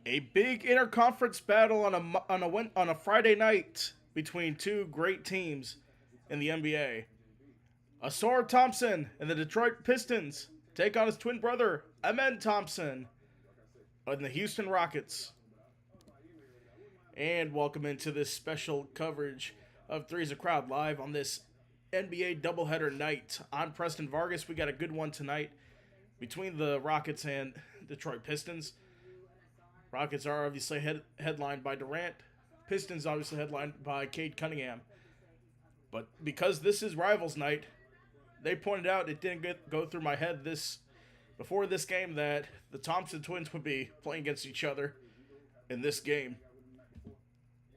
A big interconference battle on a Friday night between two great teams in the NBA. Asar Thompson and the Detroit Pistons take on his twin brother Amen Thompson and the Houston Rockets. And welcome into this special coverage of Three's a Crowd live on this NBA doubleheader night. I'm Preston Vargas. We got a good one tonight between the Rockets and Detroit Pistons. Rockets are obviously headlined by Durant. Pistons obviously headlined by Cade Cunningham. But because this is Rivals Night, they pointed out it didn't go through my head before this game that the Thompson twins would be playing against each other in this game.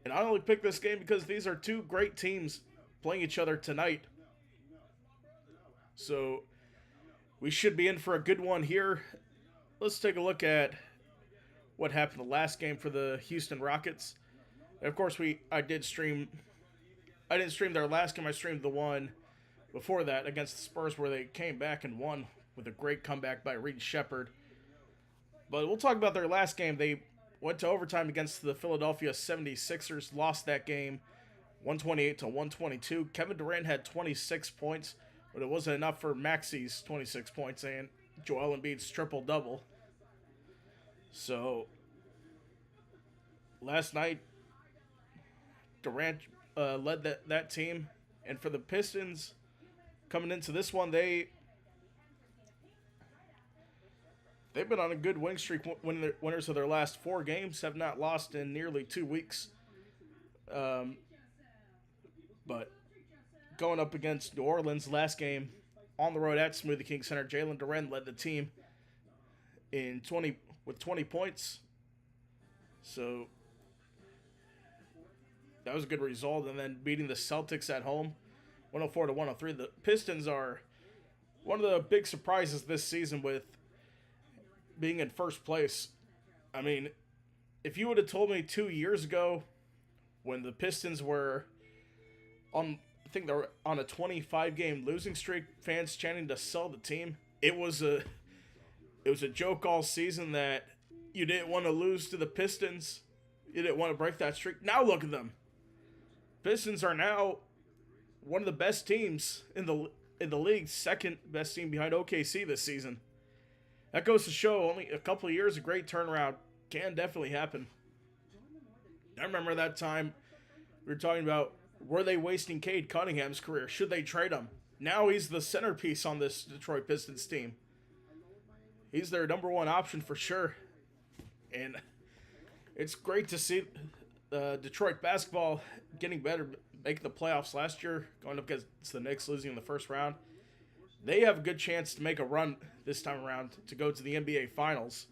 And I only picked this game because these are two great teams playing each other tonight. So we should be in for a good one here. Let's take a look at what happened the last game for the Houston Rockets. And of course, I didn't stream their last game. I streamed the one before that against the Spurs where they came back and won with a great comeback by Reed Shepherd. But we'll talk about their last game. They went to overtime against the Philadelphia 76ers, lost that game 128 to 122. Kevin Durant had 26 points, but it wasn't enough for Maxi's 26 points and Joel Embiid's triple-double. So, last night, Durant led that team. And for the Pistons, coming into this one, they've been on a good winning streak. Winners of their last 4 games, have not lost in nearly 2 weeks. But going up against New Orleans last game on the road at Smoothie King Center, Jalen Duren led the team with 20 points. So that was a good result. And then beating the Celtics at home, 104 to 103. The Pistons are one of the big surprises this season with being in first place. I mean, if you would have told me 2 years ago when the Pistons were I think they were on a 25-game losing streak, fans chanting to sell the team, it was a joke all season that you didn't want to lose to the Pistons. You didn't want to break that streak. Now look at them. Pistons are now one of the best teams in the league, second best team behind OKC this season. That goes to show only a couple of years, a great turnaround can definitely happen. I remember that time we were talking about, were they wasting Cade Cunningham's career? Should they trade him? Now he's the centerpiece on this Detroit Pistons team. He's their number one option for sure. And it's great to see Detroit basketball getting better, making the playoffs last year, going up against the Knicks, losing in the first round. They have a good chance to make a run this time around to go to the NBA Finals.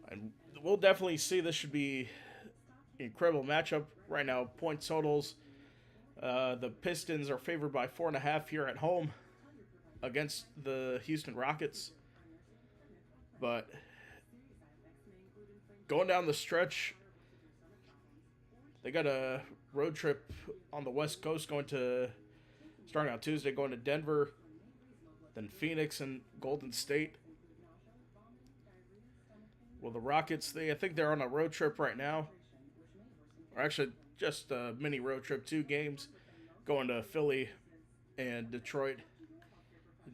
And we'll definitely see this should be an incredible matchup. Right now, point totals, the Pistons are favored by 4.5 here at home against the Houston Rockets. But going down the stretch, they got a road trip on the West Coast starting on Tuesday, going to Denver, then Phoenix and Golden State. Well, the Rockets, I think they're on a road trip right now. Or actually, just a mini road trip, 2 games, going to Philly and Detroit.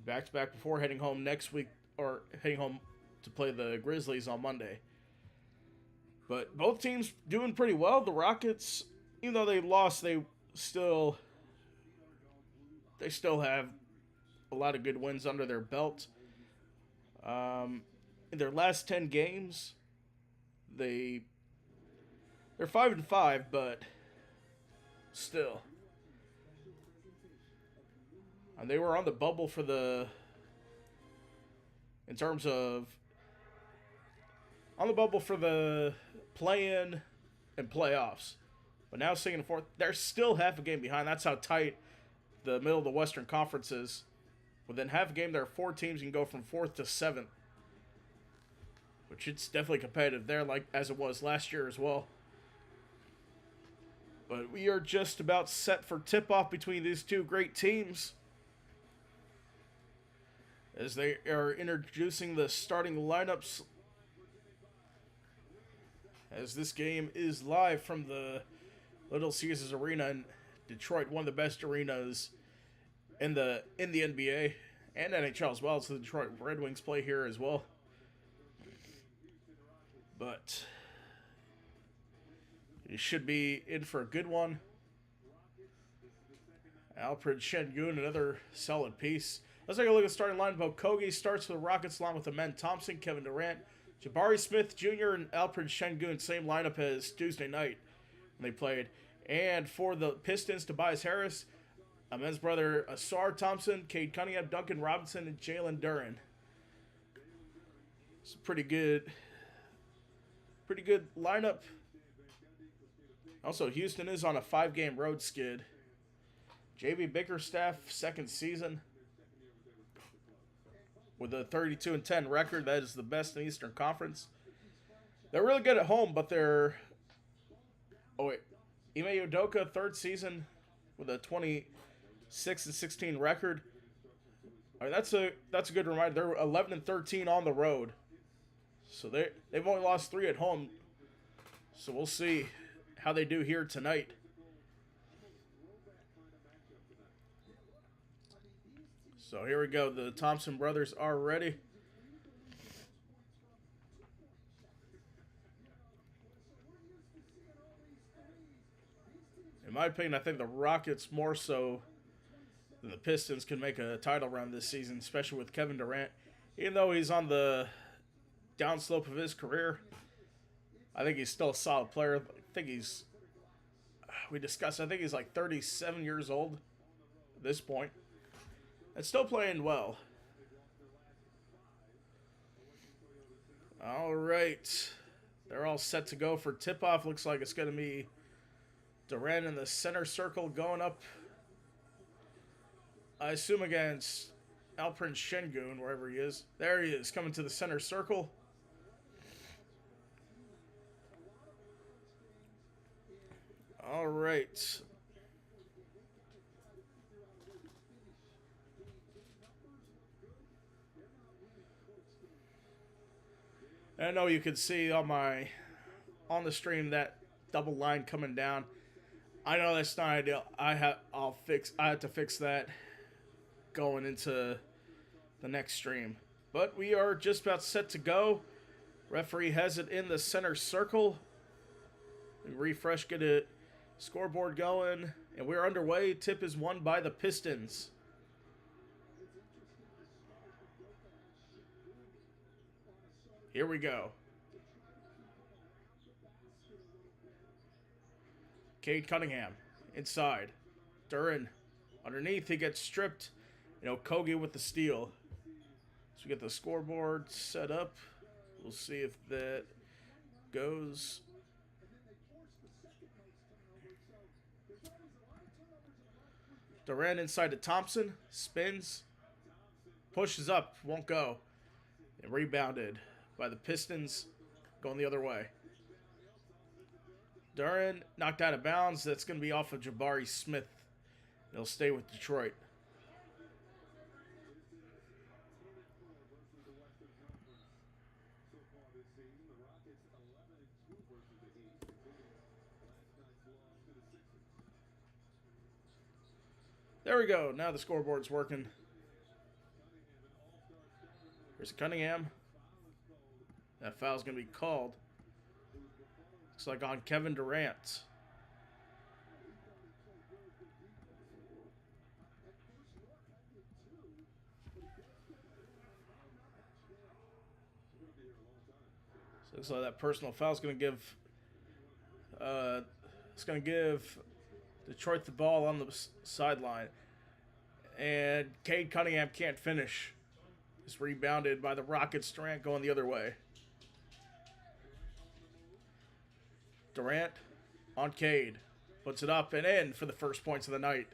Back-to-back before heading home next week, or heading home to play the Grizzlies on Monday. But both teams doing pretty well. The Rockets, even though they lost, they still have a lot of good wins under their belt. In their last 10 games, they're 5-5, but still. And they were on the bubble on the bubble for the play-in and playoffs. But now sitting in fourth, they're still half a game behind. That's how tight the middle of the Western Conference is. Within half a game, there are 4 teams you can go from 4th to 7th. Which it's definitely competitive there, like as it was last year as well. But we are just about set for tip-off between these two great teams, as they are introducing the starting lineups as this game is live from the Little Caesars Arena in Detroit, one of the best arenas in the NBA and NHL as well. So the Detroit Red Wings play here as well. But you should be in for a good one. Alfred Şengün, another solid piece. Let's take a look at the starting lineup. Kogi starts for the Rockets along with the men Thompson, Kevin Durant, Jabari Smith Jr., and Alfred Şengün. Same lineup as Tuesday night when they played. And for the Pistons, Tobias Harris, Amen's brother Asar Thompson, Cade Cunningham, Duncan Robinson, and Jalen Duren. It's a pretty good lineup. Also, Houston is on a 5-game road skid. J.B. Bickerstaff, second season, with a 32-10 record. That is the best in the Eastern Conference. They're really good at home, but they're... Oh, wait. Ime Udoka, third season, with a 26-16 record. I mean, that's a good reminder. They're 11-13 on the road. So they've only lost 3 at home. So we'll see how they do here tonight. So here we go. The Thompson brothers are ready. In my opinion, I think the Rockets more so than the Pistons can make a title run this season, especially with Kevin Durant. Even though he's on the downslope of his career, I think he's still a solid player. I think he's like 37 years old at this point. And still playing well. All right. They're all set to go for tip-off. Looks like it's going to be Durant in the center circle going up, I assume, against Alperen Şengün, wherever he is. There he is, coming to the center circle. All right. I know you can see on the stream that double line coming down. I know that's not ideal. I have to fix that going into the next stream. But we are just about set to go. Referee has it in the center circle. We refresh, get a scoreboard going, and we're underway. Tip is won by the Pistons. Here we go. Cade Cunningham inside. Duren underneath. He gets stripped. Kogi with the steal. So we get the scoreboard set up. We'll see if that goes. Duren inside to Thompson. Spins. Pushes up. Won't go. And rebounded by the Pistons. Going the other way. Duren knocked out of bounds. That's going to be off of Jabari Smith. He'll stay with Detroit. There we go. Now the scoreboard's working. Here's Cunningham. That foul's going to be called. Looks like on Kevin Durant. So looks like that personal foul is going to give Detroit the ball on the sideline. And Cade Cunningham can't finish. It's rebounded by the Rockets. Durant going the other way. Durant on Cade. Puts it up and in for the first points of the night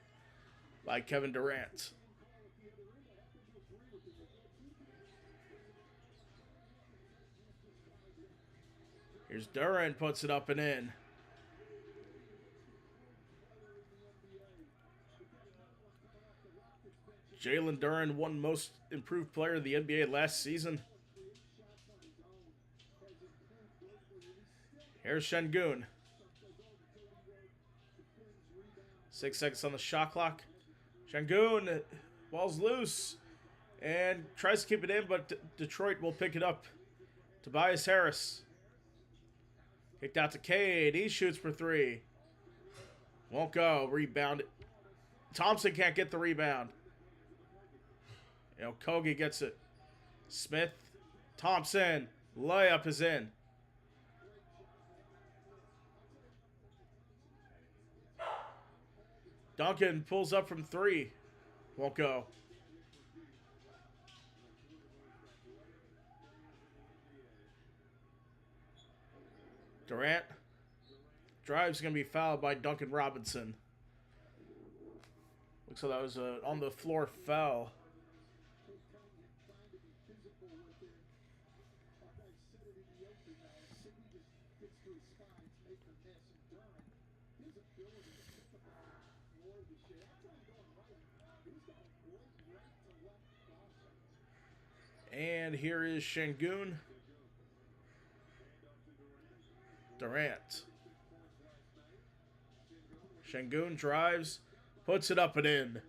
by Kevin Durant. Here's Duren, puts it up and in. Jalen Duren won most improved player of the NBA last season. Here's Şengün. 6 seconds on the shot clock. Şengün, ball's loose. And tries to keep it in, but Detroit will pick it up. Tobias Harris. Kicked out to Cade. He shoots for 3. Won't go. Rebound. Thompson can't get the rebound. Kogi gets it. Smith. Thompson. Layup is in. Duncan pulls up from 3. Won't go. Durant. Drive's going to be fouled by Duncan Robinson. Looks like that was an on the floor foul. And here is Şengün. Durant. Şengün drives, puts it up and in.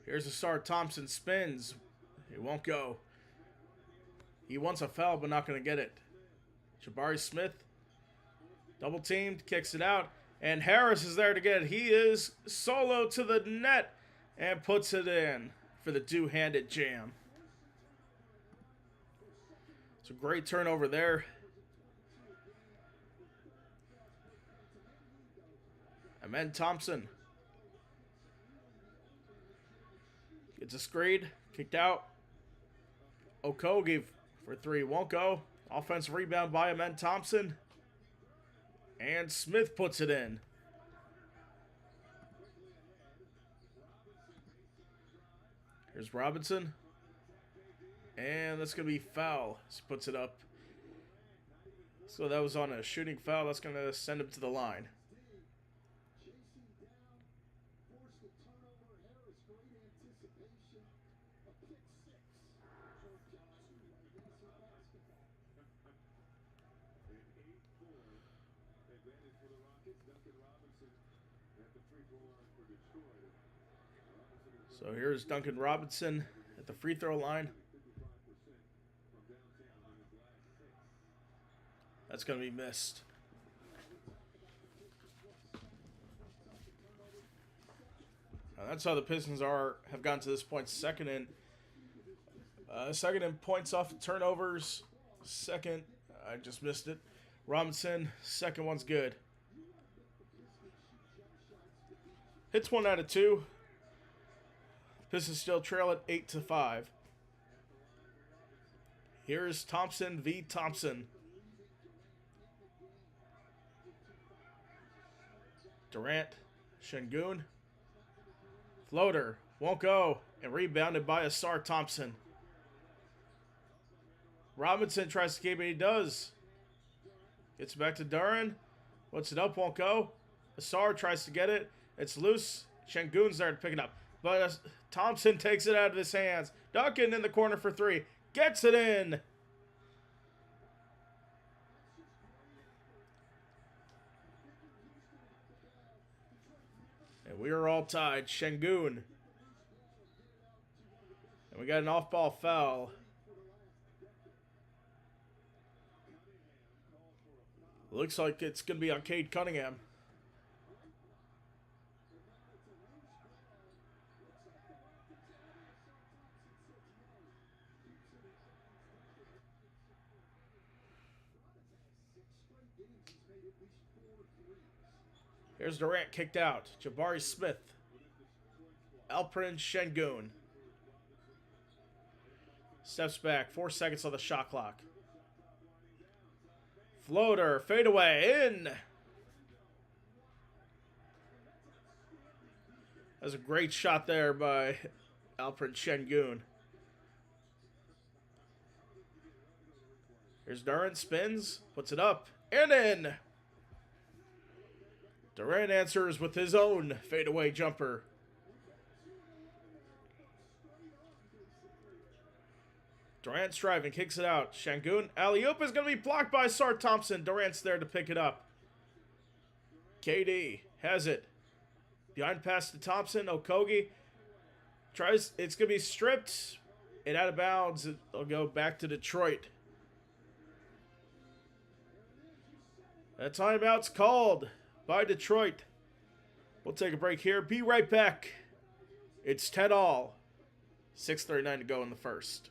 Here's Asar Thompson, spins. He won't go. He wants a foul, but not going to get it. Jabari Smith, double teamed, kicks it out. And Harris is there to get it. He is solo to the net and puts it in for the two-handed jam. It's a great turnover there. Amen Thompson gets a screen, kicked out. Okogie for 3, won't go. Offensive rebound by Amen Thompson. And Smith puts it in. Here's Robinson. And that's going to be foul. He puts it up. So that was on a shooting foul. That's going to send him to the line. So here's Duncan Robinson at the free throw line. That's going to be missed. Now that's how the Pistons have gotten to this point. Second in points off of turnovers. Second, I just missed it. Robinson, second one's good. Hits 1 out of 2. Pistons still trail at 8-5. Here's Thompson v. Thompson. Durant, Şengün. Floater, won't go. And rebounded by Asar Thompson. Robinson tries to keep it, he does. Gets back to Duran. Puts it up, won't go. Asar tries to get it. It's loose. Şengün's there to pick it up. But Thompson takes it out of his hands. Duncan in the corner for 3. Gets it in. And we are all tied. Şengün. And we got an off-ball foul. Looks like it's going to be on Cade Cunningham. Here's Durant kicked out. Jabari Smith. Alperen Şengün. Steps back. 4 seconds on the shot clock. Floater. Fadeaway. In. That's a great shot there by Alperen Şengün. Here's Duran. Spins. Puts it up. And in. Durant answers with his own fadeaway jumper. Durant's driving, kicks it out. Şengün, alley-oop is going to be blocked by Sar Thompson. Durant's there to pick it up. KD has it. Behind pass to Thompson. Okogie tries. It's going to be stripped and out of bounds. It'll go back to Detroit. A timeout's called by Detroit. We'll take a break here. Be right back. It's 10-all. 6:39 to go in the first.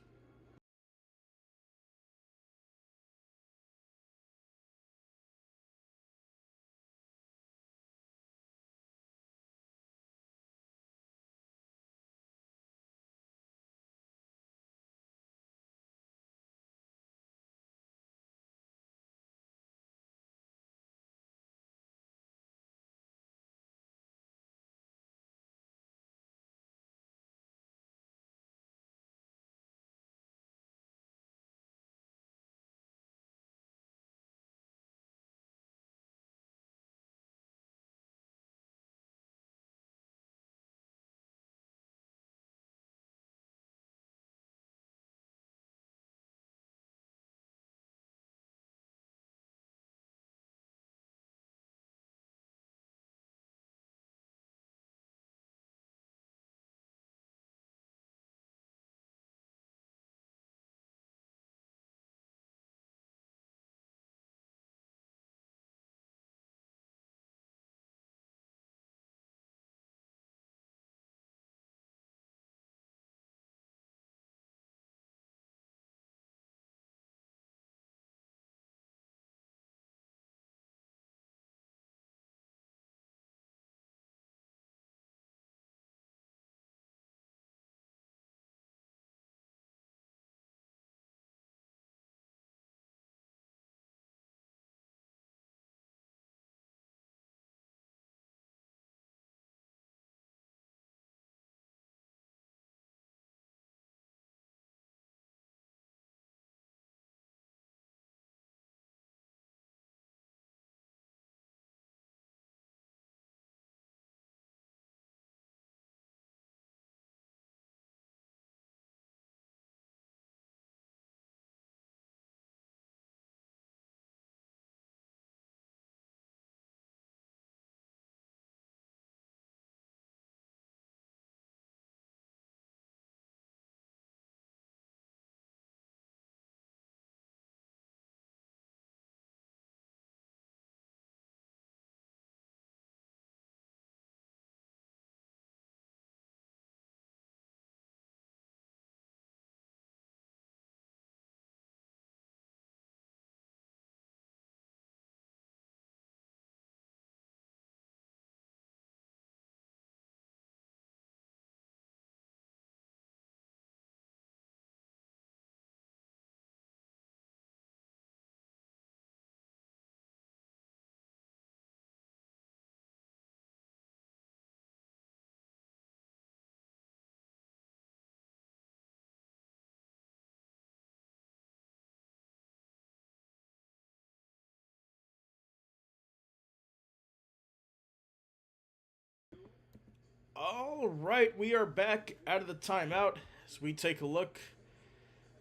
All right, we are back out of the timeout as we take a look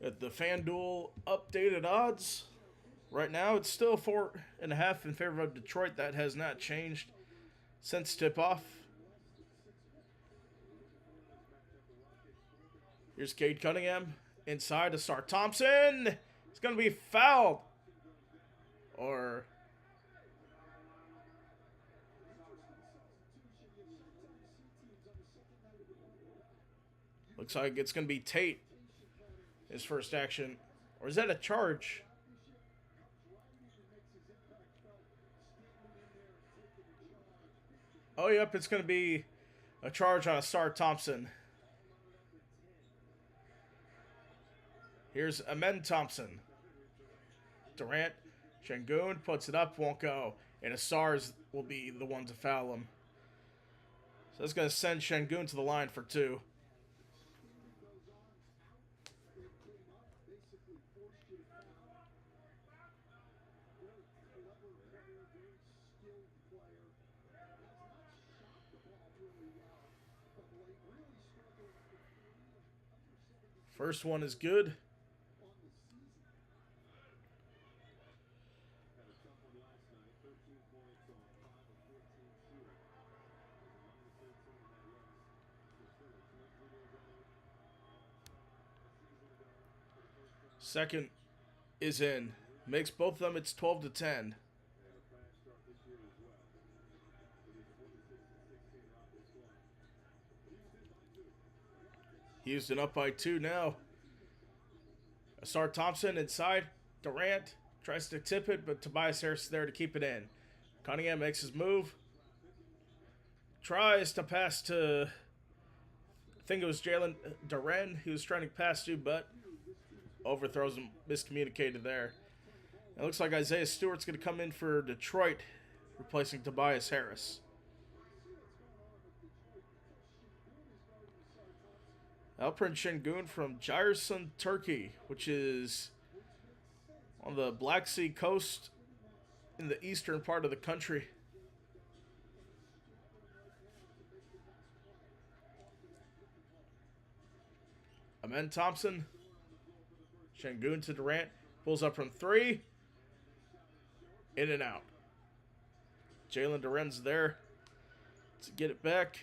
at the FanDuel updated odds. Right now, it's still 4.5 in favor of Detroit. That has not changed since tip-off. Here's Cade Cunningham inside to Sar Thompson. It's going to be fouled. Or looks like it's going to be Tate, his first action. Or is that a charge? Oh, yep, it's going to be a charge on a Sar Thompson. Here's Amen Thompson. Durant, Şengün puts it up, won't go. And Asars will be the one to foul him. So that's going to send Şengün to the line for two. First one is good. Second is in. Makes both of them, it's 12 to 10. Houston up by 2 now. Asar Thompson inside. Durant tries to tip it, but Tobias Harris is there to keep it in. Cunningham makes his move. Tries to pass to, I think it was Jalen Duren he was trying to pass to, but overthrows him, miscommunicated there. It looks like Isaiah Stewart's going to come in for Detroit, replacing Tobias Harris. Alperen Şengün from Giresun, Turkey, which is on the Black Sea coast in the eastern part of the country. Amen Thompson. Şengün to Durant. Pulls up from 3. In and out. Jalen Duren's there to get it back.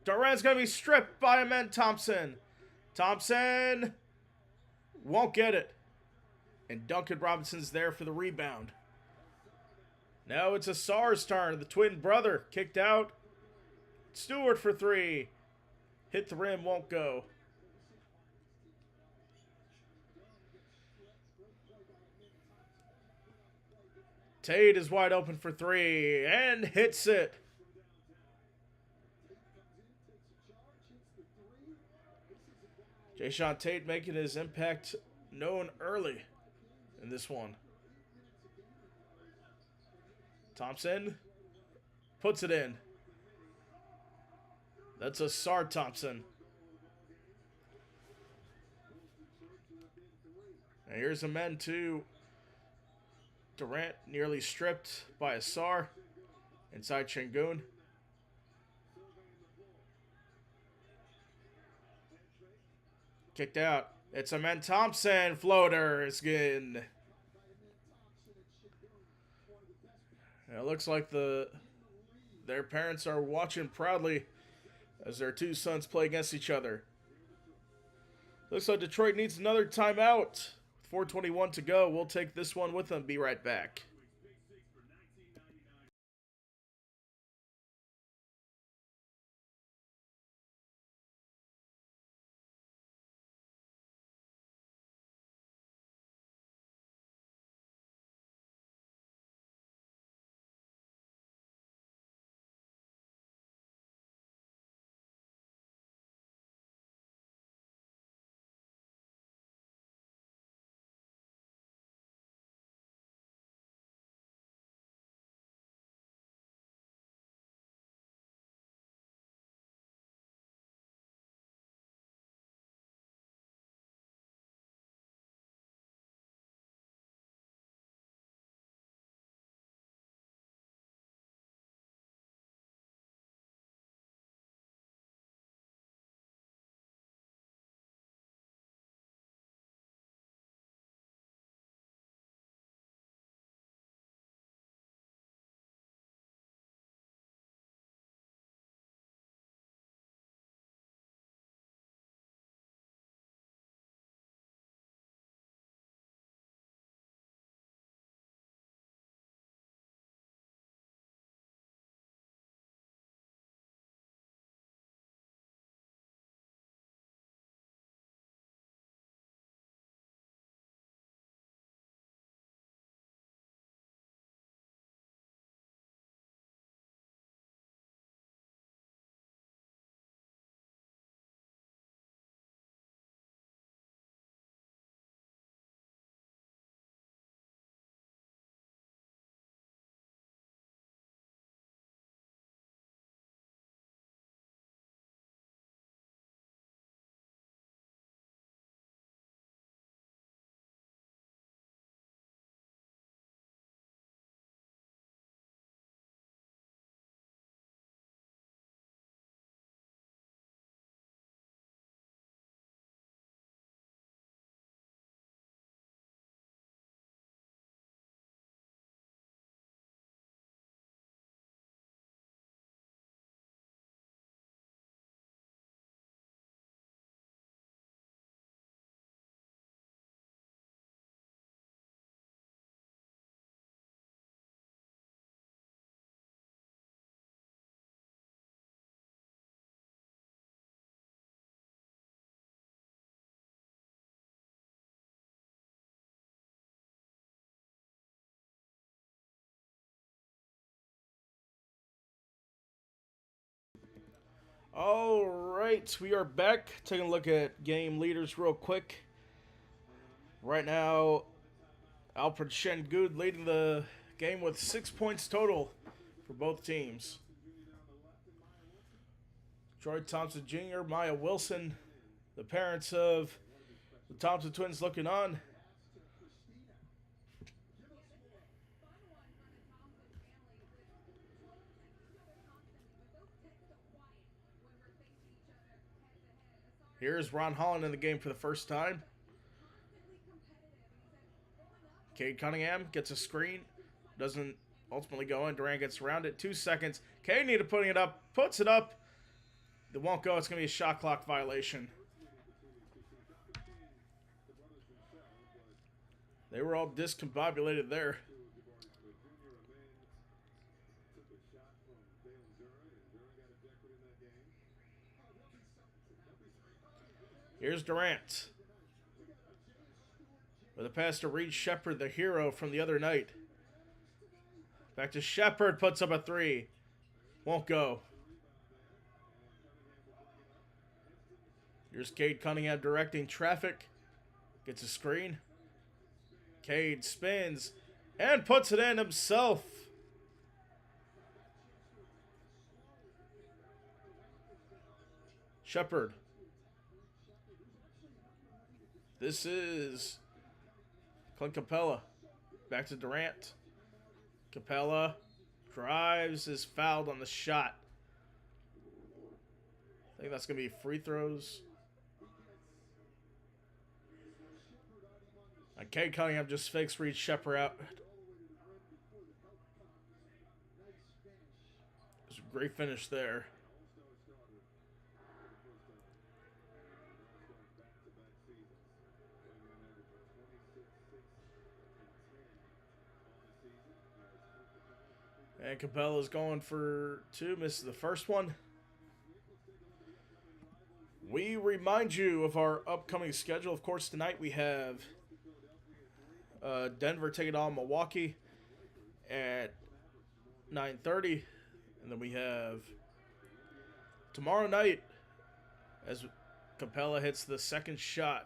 Durant's going to be stripped by Amen Thompson. Thompson won't get it. And Duncan Robinson's there for the rebound. Now it's Asar's turn. The twin brother kicked out. Stewart for 3. Hit the rim, won't go. Tate is wide open for 3 and hits it. Jae'Sean Tate making his impact known early in this one. Thompson puts it in. That's Asar Thompson. And here's a men too. Durant nearly stripped by Asar. Inside Şengün. Kicked out. It's Amen Thompson. Floater is good. It looks like their parents are watching proudly as their two sons play against each other. Looks like Detroit needs another timeout. 4:21 to go. We'll take this one with them. Be right back. All right, we are back. Taking a look at game leaders real quick. Right now, Alfred Şengün leading the game with 6 points total for both teams. Troy Thompson Jr., Maya Wilson, the parents of the Thompson twins looking on. Here's Ron Holland in the game for the first time. Cade Cunningham gets a screen. Doesn't ultimately go in. Durant gets around it. 2 seconds. Cade needed putting it up. Puts it up. It won't go. It's going to be a shot clock violation. They were all discombobulated there. Here's Durant. With a pass to Reed Sheppard, the hero from the other night. Back to Sheppard, puts up a 3. Won't go. Here's Cade Cunningham directing traffic. Gets a screen. Cade spins and puts it in himself. Sheppard. This is Clint Capella. Back to Durant. Capella drives, is fouled on the shot. I think that's going to be free throws. And Cade Cunningham just fakes Reed Sheppard out. It's a great finish there. And Capella's going for 2, misses the first one. We remind you of our upcoming schedule. Of course, tonight we have Denver taking on Milwaukee at 9:30. And then we have tomorrow night as Capella hits the second shot.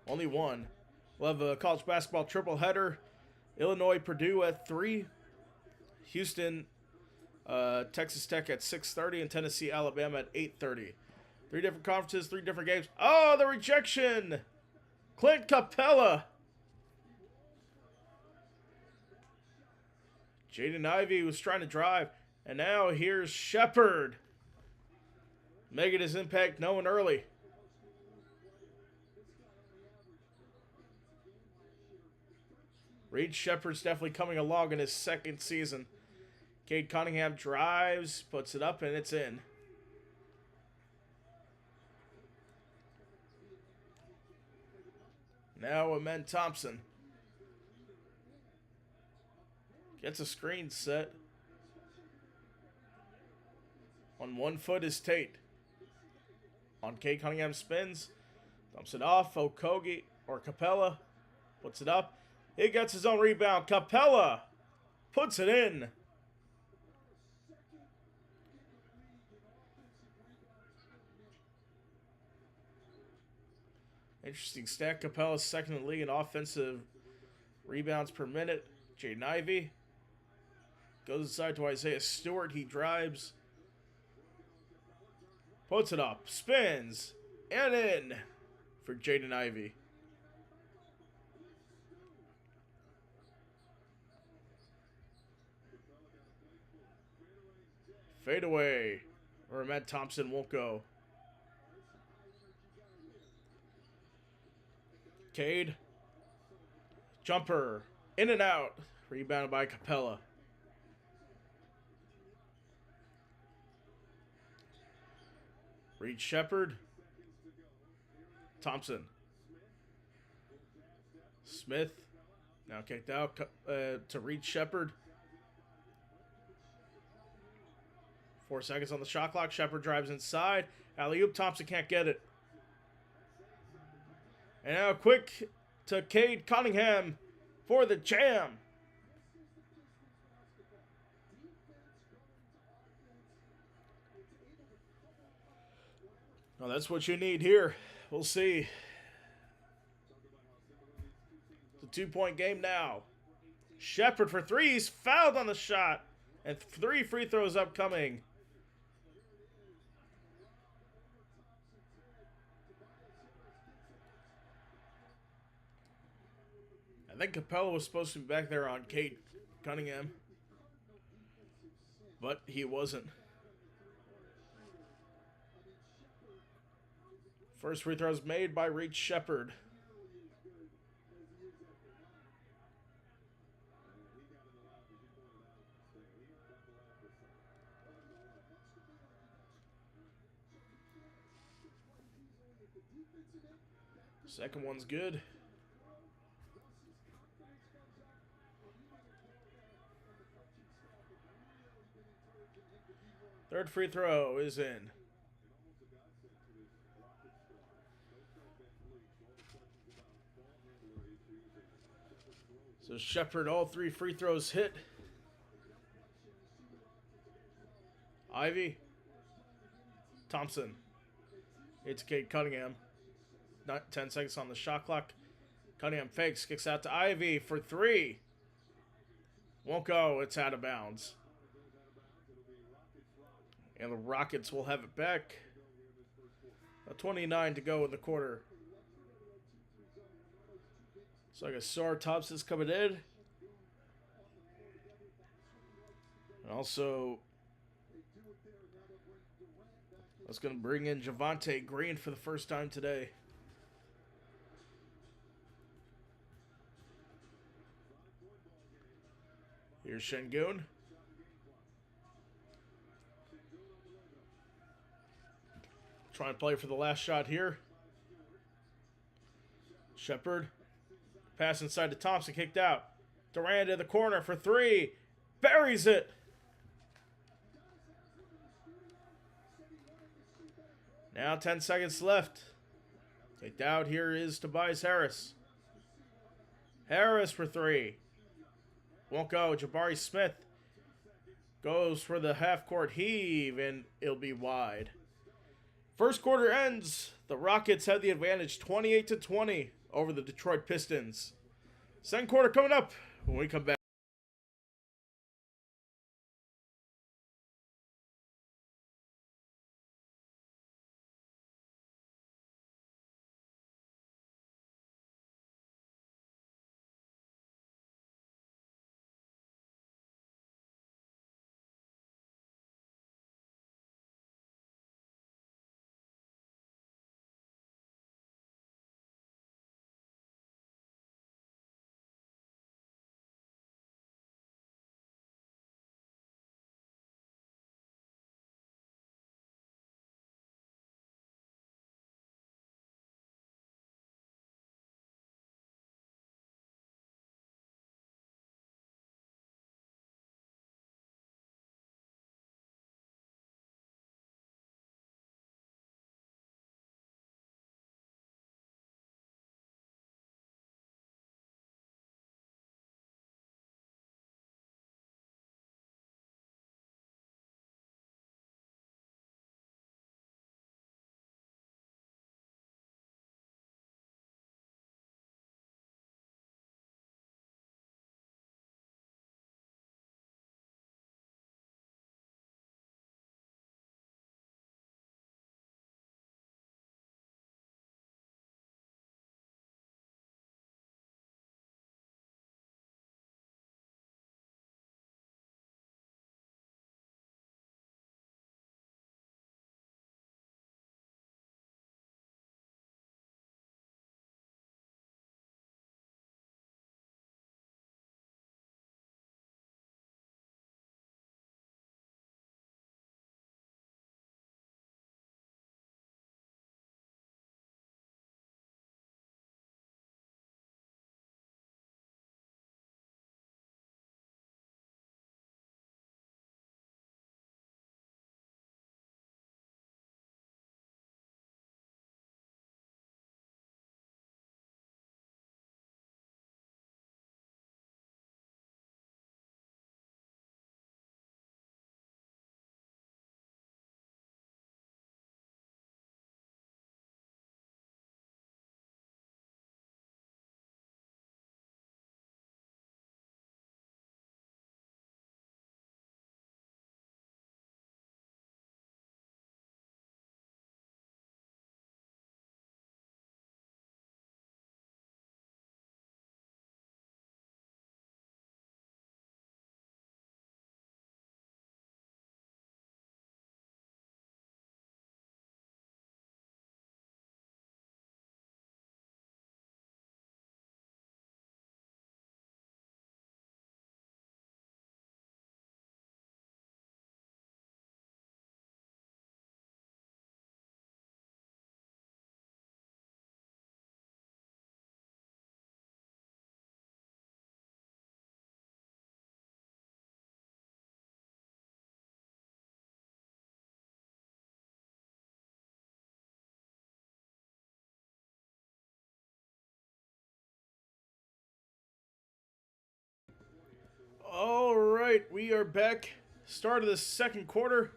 Only one. We'll have a college basketball triple header. Illinois, Purdue at 3. Houston, Texas Tech at 6:30. And Tennessee, Alabama at 8:30. 3 different conferences, 3 different games. Oh, the rejection! Clint Capella. Jaden Ivey was trying to drive. And now here's Sheppard. Making his impact known early. Reed Sheppard's definitely coming along in his second season. Cade Cunningham drives, puts it up, and it's in. Now Amen Thompson gets a screen set. On 1 foot is Tate. On Cade Cunningham spins, dumps it off. Okogie or Capella puts it up. He gets his own rebound. Capella puts it in. Interesting stat. Capella's second in the league in offensive rebounds per minute. Jaden Ivey goes inside to Isaiah Stewart. He drives. Puts it up. Spins. And in for Jaden Ivey. Fade away. Or Matt Thompson won't go. Cade. Jumper. In and out. Rebounded by Capella. Reed Sheppard. Thompson. Smith. Now kicked out to Reed Sheppard. 4 seconds on the shot clock. Sheppard drives inside. Alley-oop. Thompson can't get it. And now quick to Cade Cunningham for the jam. Well, that's what you need here. We'll see. It's a 2-point game now. Shepard for three. He's fouled on the shot. And 3 free throws upcoming. I think Capella was supposed to be back there on Kate Cunningham. But he wasn't. First free throws made by Reed Shepard. Second one's good. Third free throw is in. So Shepard, all 3 free throws hit. Ivy. Thompson. It's Kate Cunningham. 10 seconds on the shot clock. Cunningham fakes, kicks out to Ivy for 3. Won't go. It's out of bounds. And the Rockets will have it back. 29 to go in the quarter. So I guess Sar Thompson's coming in. And also, that's going to bring in Javonte Green for the first time today. Here's Şengün. Trying to play for the last shot here. Shepard. Pass inside to Thompson. Kicked out. Durant in the corner for 3. Buries it. Now 10 seconds left. Kicked out. Here is Tobias Harris. Harris for 3. Won't go. Jabari Smith goes for the half-court heave, and it'll be wide. First quarter ends. The Rockets have the advantage 28-20 over the Detroit Pistons. Second quarter coming up when we come back. All right, we are back. Start of the second quarter.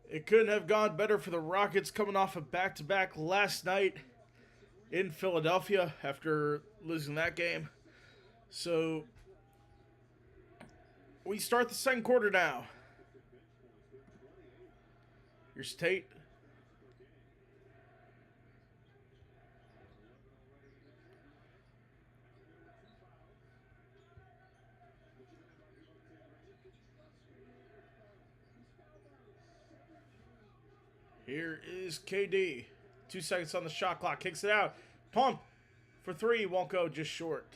It couldn't have gone better for the Rockets coming off a back-to-back last night in Philadelphia after losing that game. So we start the second quarter now. Here's Tate. Here is KD. 2 seconds on the shot clock. Kicks it out. Pump for three. Won't go, just short.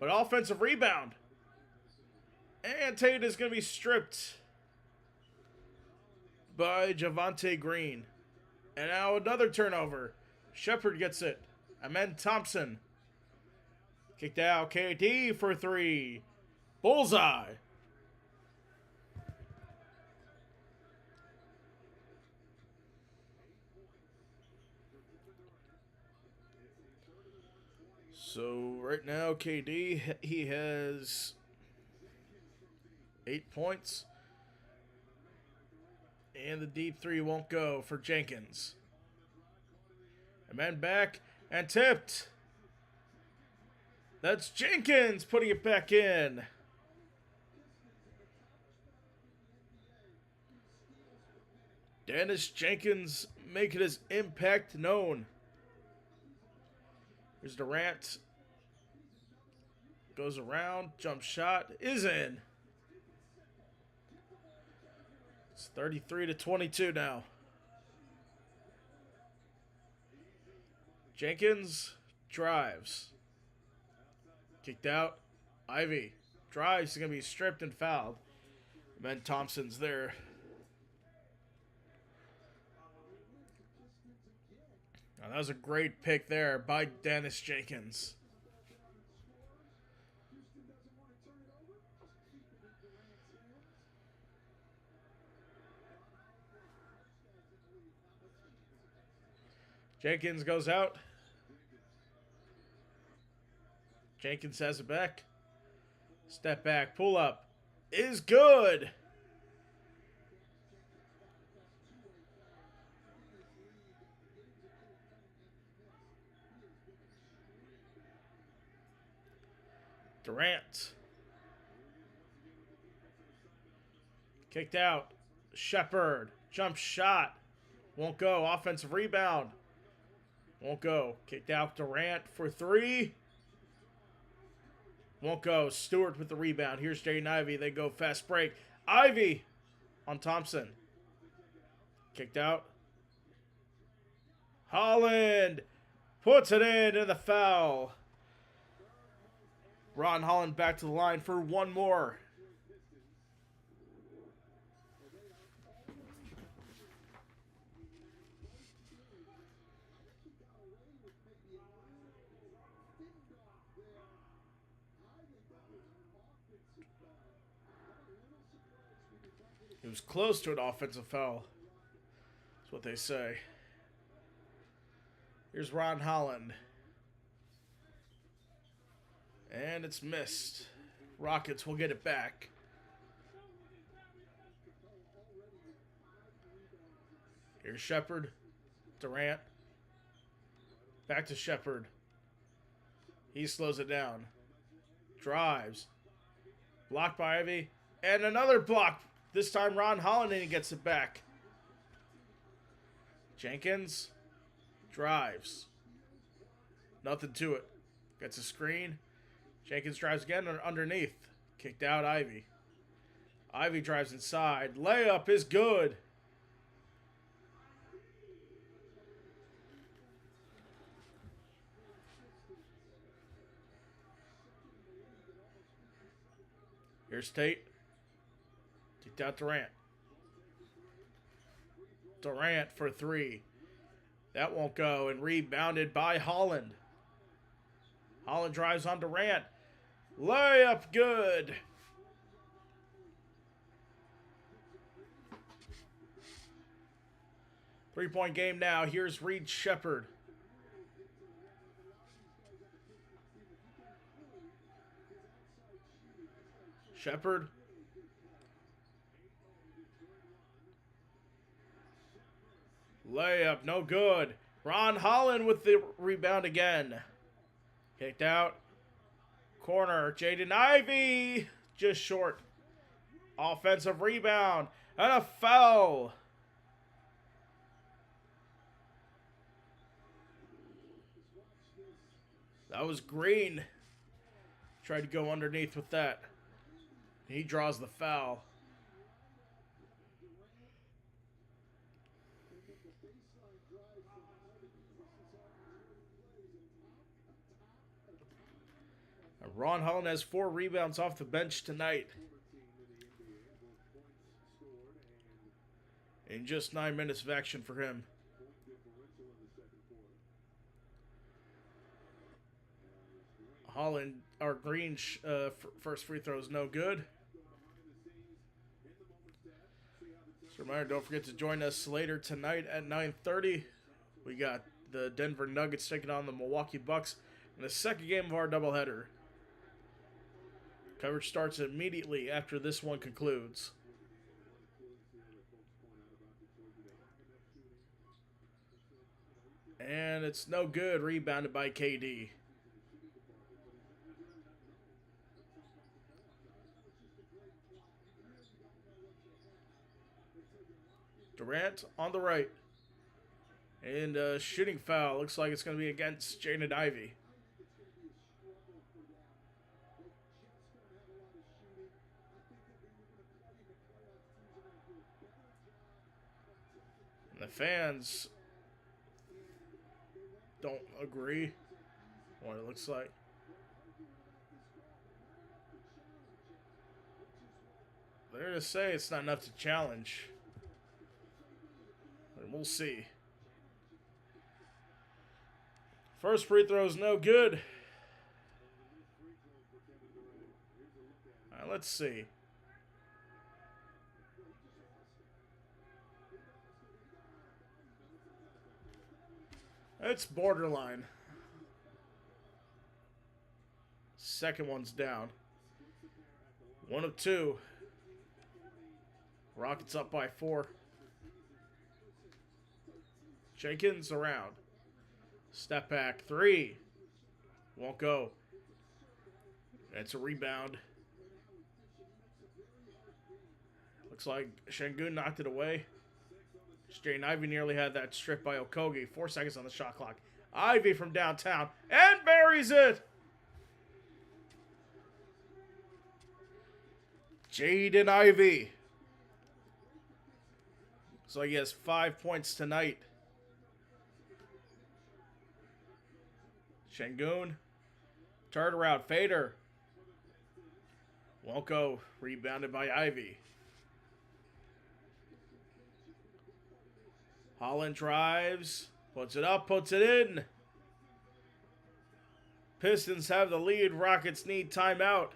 But offensive rebound. And Tate is going to be stripped by Javonte Green. And now another turnover. Shepard gets it. Amen Thompson. Kicked out. KD for three. Bullseye. So right now, KD, he has 8 points. And the deep three won't go for Jenkins. And man back and tipped. That's Jenkins putting it back in. Dennis Jenkins making his impact known. Here's Durant. Goes around. Jump shot is in. It's 33-22 now. Jenkins drives. Kicked out. Ivy drives. He's going to be stripped and fouled. Ben Thompson's there. Now, that was a great pick there by Dennis Jenkins. Jenkins goes out. Jenkins has it back. Step back, pull up. Is good. Durant. Kicked out. Shepard. Jump shot. Won't go. Offensive rebound. Won't go. Kicked out. Durant for three. Won't go. Stewart with the rebound. Here's Jaden Ivey. They go fast break. Ivy on Thompson. Kicked out. Holland puts it in the foul. Ron Holland back to the line for one more. It was close to an offensive foul. That's what they say. Here's Ron Holland. And it's missed. Rockets will get it back. Here's Shepard. Durant. Back to Shepard. He slows it down. Drives. Blocked by Ivy. And another block. This time Ron Holland and he gets it back. Jenkins. Drives. Nothing to it. Gets a screen. Jenkins drives again underneath. Kicked out Ivy. Ivy drives inside. Layup is good. Here's Tate. Kicked out Durant. Durant for three. That won't go. And rebounded by Holland. Holland drives on Durant. Layup good. Three-point game now. Here's Reed Shepard. Shepard. Layup, no good. Ron Holland with the rebound again. Kicked out. Corner, Jaden Ivey. Just short. Offensive rebound. And a foul. That was Green. Tried to go underneath with that. He draws the foul. Ron Holland has 4 rebounds off the bench tonight. In just 9 minutes of action for him. Holland, or Green, first free throw is no good. Just a reminder, don't forget to join us later tonight at 9:30. We got the Denver Nuggets taking on the Milwaukee Bucks in the second game of our doubleheader. Coverage starts immediately after this one concludes. And it's no good, rebounded by KD. Durant on the right. And a shooting foul. Looks like it's going to be against Jaden Ivey. And the fans don't agree what it looks like. They're going to say it's not enough to challenge. And we'll see. First free throw is no good. All right, let's see. It's borderline. Second one's down. 1 of 2. Rockets up by 4. Jenkins around. Step back. 3. Won't go. It's a rebound. Looks like Şengün knocked it away. Jaden Ivey nearly had that strip by Okogie. 4 seconds on the shot clock. Ivey from downtown. And buries it! Jaden Ivey. So he has 5 points tonight. Şengün. Turnaround. Fader. Won't go. Rebounded by Ivey. Holland drives. Puts it up. Puts it in. Pistons have the lead. Rockets need timeout.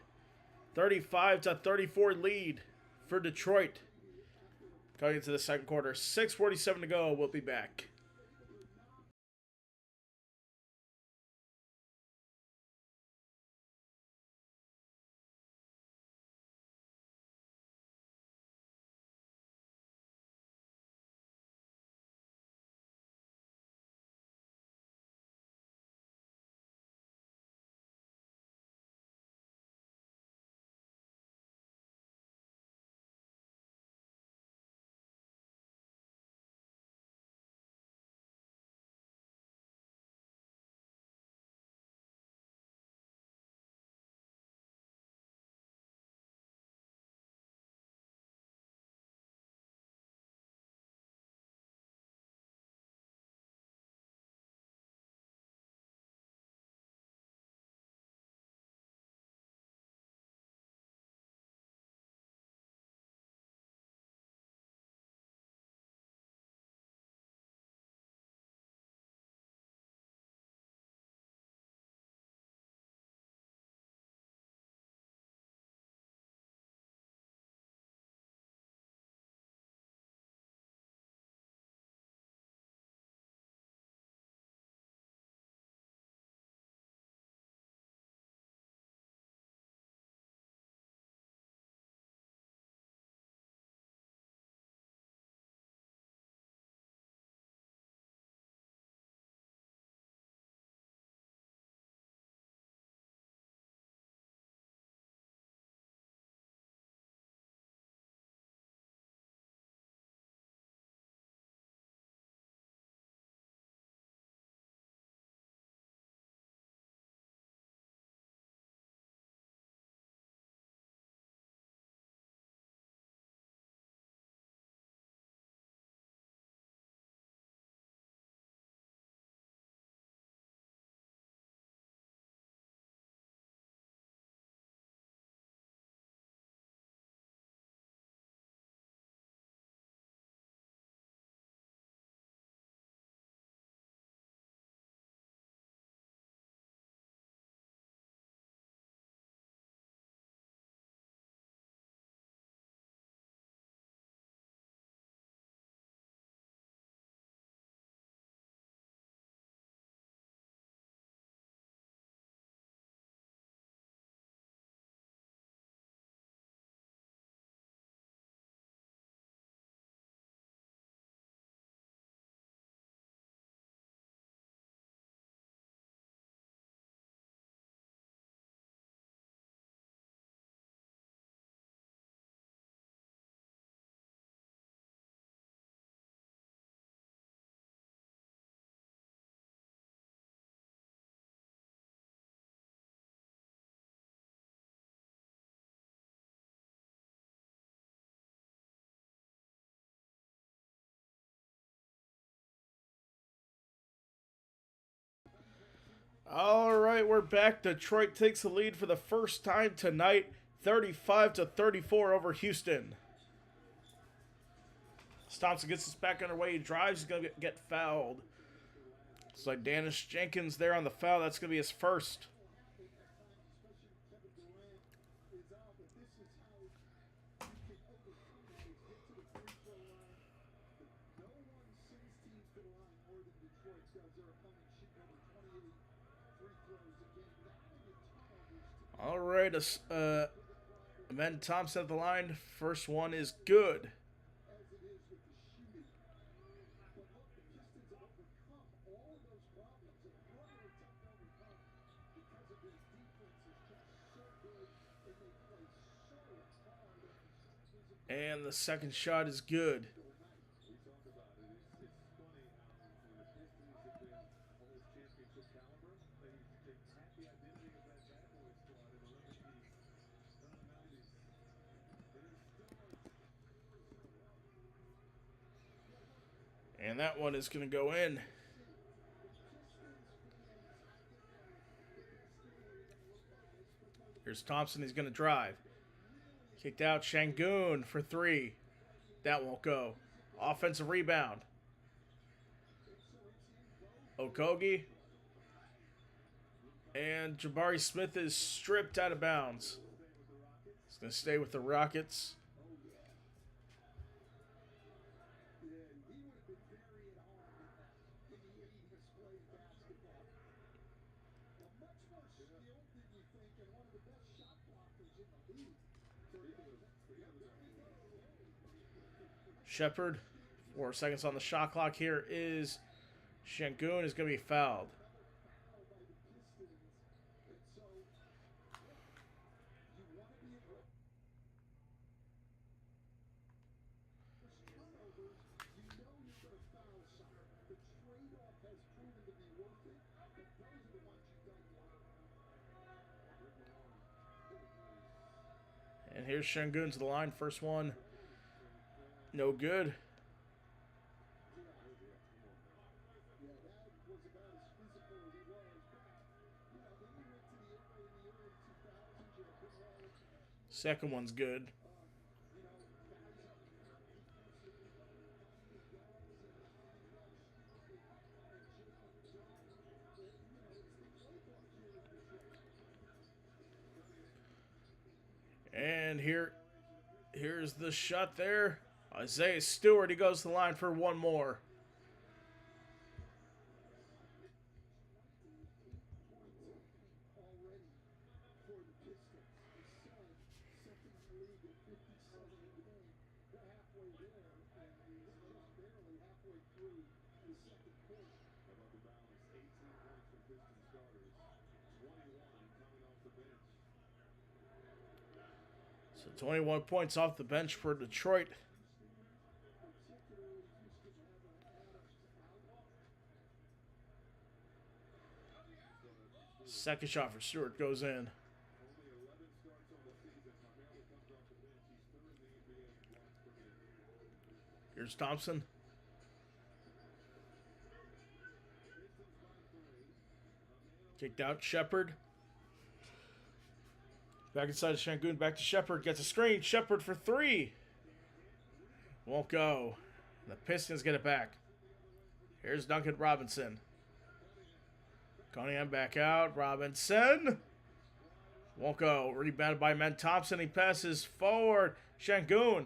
35-34 lead for Detroit. Going into the second quarter. 6:47 to go. We'll be back. All right, we're back. Detroit takes the lead for the first time tonight, 35-34 over Houston. Thompson gets us back underway. He drives. He's going to get fouled. It's like Danish Jenkins there on the foul. That's going to be his first. All right, Ben Thompson at the line. First one is good. And the second shot is good. And that one is going to go in. Here's Thompson. He's going to drive. Kicked out. Şengün for three. That won't go. Offensive rebound. Okogie. And Jabari Smith is stripped out of bounds. He's going to stay with the Rockets. Shepard, 4 seconds on the shot clock. Here is Şengün is going to be fouled. And here's Şengün to the line. First one, no good. Second one's good. And here's the shot there. Isaiah Stewart, he goes to the line for one more. So 21 points off the bench for Detroit. Second shot for Stewart goes in. Here's Thompson. Kicked out Shepard. Back inside of Şengün, back to Shepard. Gets a screen. Shepard for three. Won't go. The Pistons get it back. Here's Duncan Robinson. Cunningham back out. Robinson. Won't go. Rebounded by Ben Thompson. He passes forward. Şengün.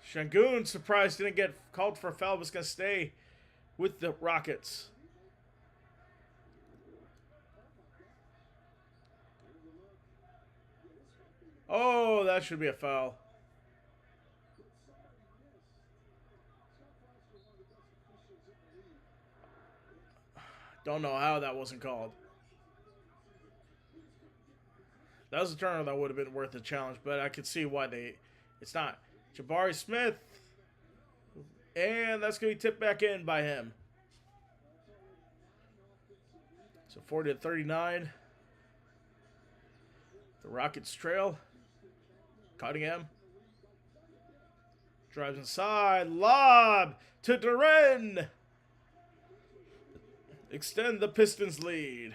Şengün, surprised, didn't get called for a foul, was going to stay with the Rockets. Oh, that should be a foul. Don't know how that wasn't called. That was a turnover that would have been worth a challenge, but I could see why it's not. Jabari Smith. And that's going to be tipped back in by him. So 40-39. The Rockets trail. Cunningham. Drives inside. Lob to Duren. extend the Pistons' lead.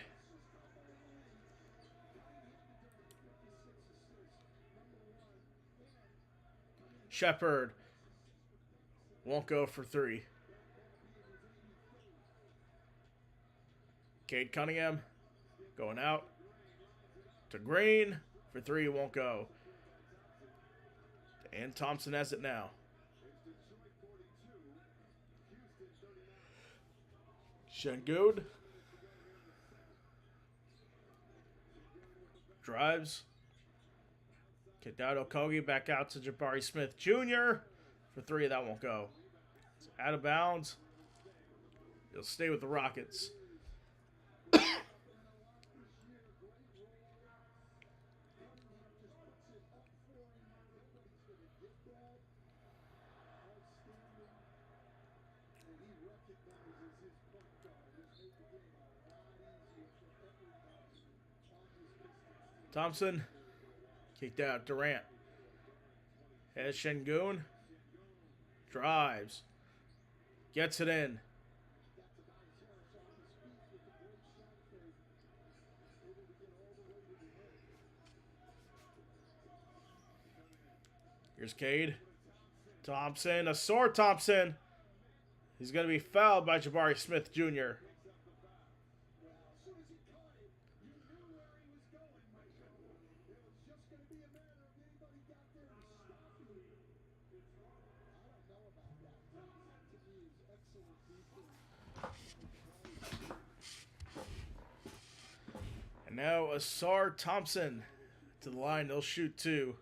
Shepard won't go for three. Cade Cunningham going out to Green for three, won't go. And Thompson has it now. Şengün drives. Kicked out Okogie, back out to Jabari Smith Jr. for three, that won't go. It's out of bounds. He'll stay with the Rockets. Thompson kicked out. Durant has Şengün. Drives. Gets it in. Here's Cade. Thompson. Asar Thompson. He's going to be fouled by Jabari Smith Jr. And now Asar Thompson to the line. They'll shoot two.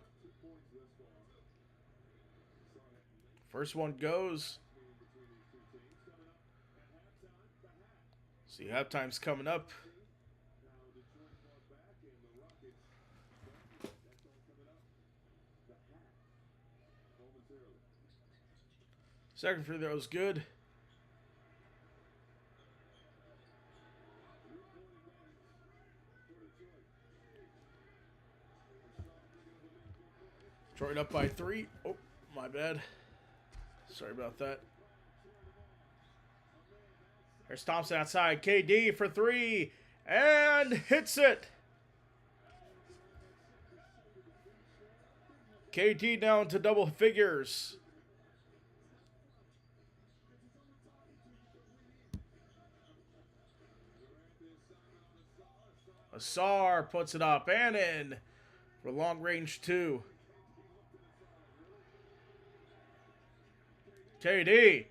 First one goes. See, halftime's coming up. Second free throw is good. Detroit up by three. Oh, my bad. Sorry about that. There's Thompson outside. KD for three. And hits it. KD down to double figures. Asar puts it up and in for long range two. KD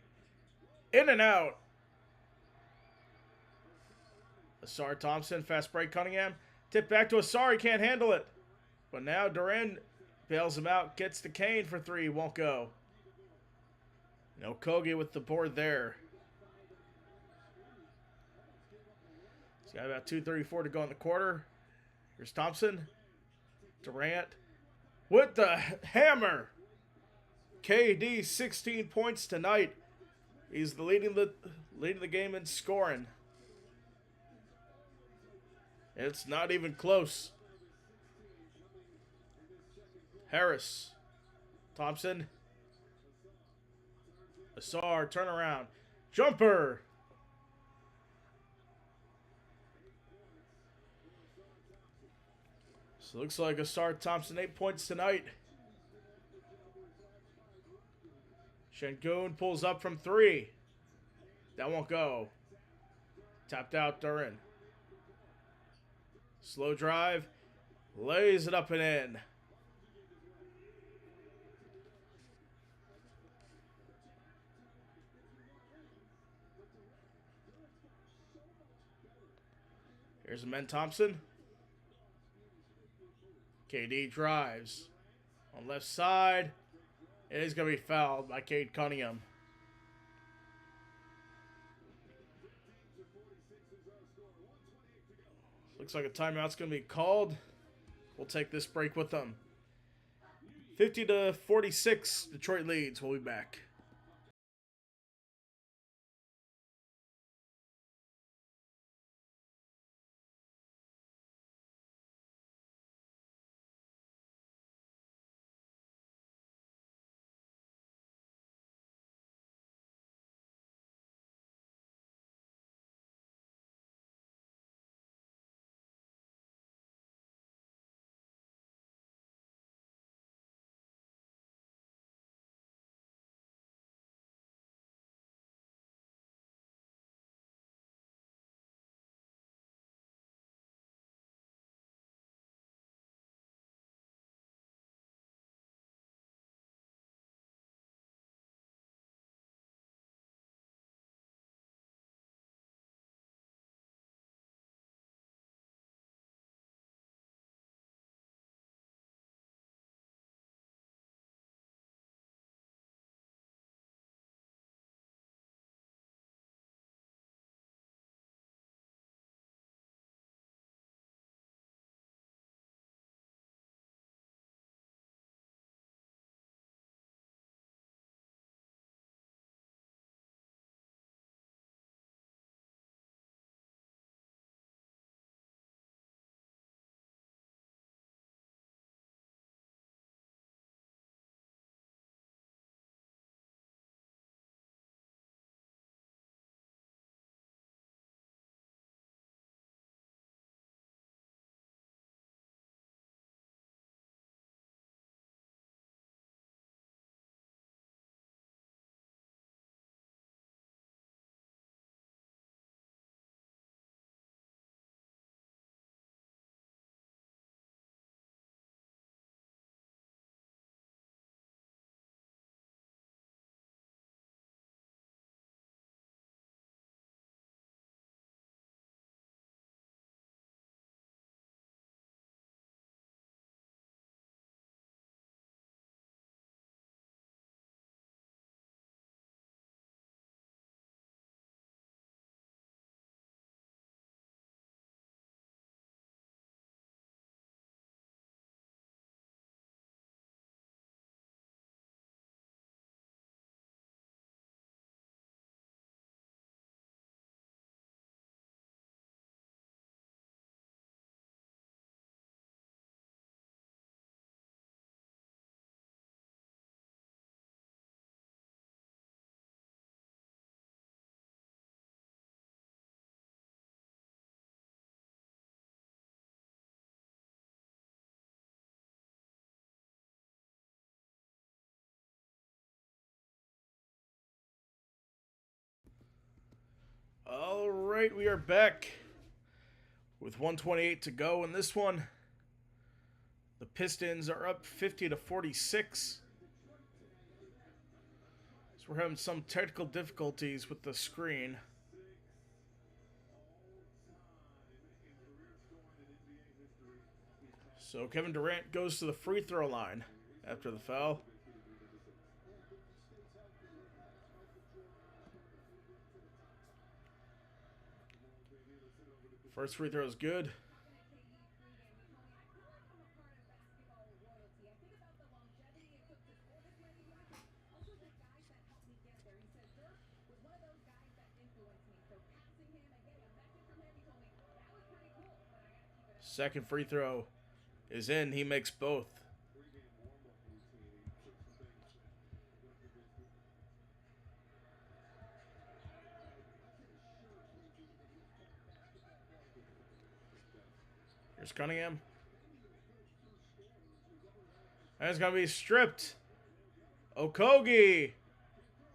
in and out. Asar Thompson, fast break Cunningham. Tip back to Asar, he can't handle it. But now Durant bails him out, gets to Kane for three, won't go. No Kogi with the board there. He's got about 2:34 to go in the quarter. Here's Thompson. Durant with the hammer. KD 16 points tonight. He's leading the game in scoring. It's not even close. Harris. Thompson. Asar, turnaround. Jumper. So looks like Asar Thompson 8 points tonight. Şengün pulls up from three. That won't go. Tapped out Duran. Slow drive. Lays it up and in. Here's Amen Thompson. KD drives. On left side. And he's going to be fouled by Cade Cunningham. Looks like a timeout's going to be called. We'll take this break with them. 50-46, Detroit leads. We'll be back. All right, we are back with 128 to go in this one. The Pistons are up 50 to 46. So we're having some technical difficulties with the screen. So Kevin Durant goes to the free throw line after the foul. First free throw is good. Second free throw is in. He makes both. Here's Cunningham. And it's going to be stripped. Okogie.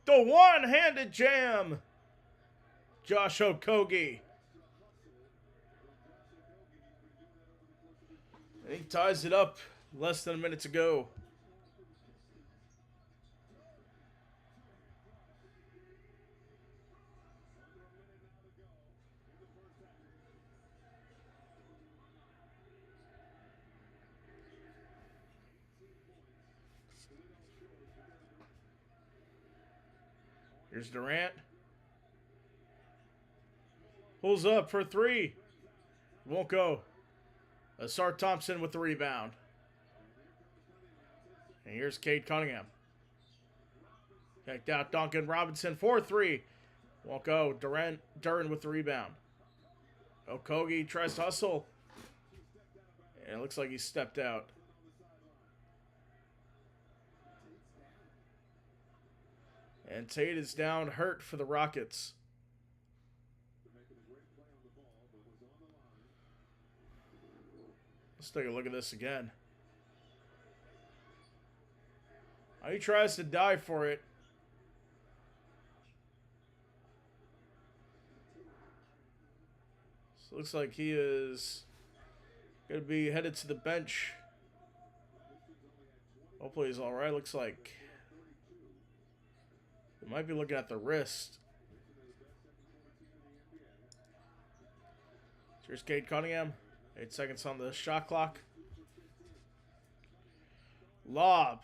The one-handed jam. Josh Okogie. And he ties it up. Less than a minute to go. Here's Durant. Pulls up for three. Won't go. Asar Thompson with the rebound. And here's Cade Cunningham. Checked out Duncan Robinson for three. Won't go. Duran with the rebound. Okogie tries to hustle. And it looks like he stepped out. And Tate is down hurt for the Rockets. Let's take a look at this again. He tries to dive for it. So it looks like he is going to be headed to the bench. Hopefully he's all right. Looks like he might be looking at the wrist. Here's Cade Cunningham. 8 seconds on the shot clock. Lob.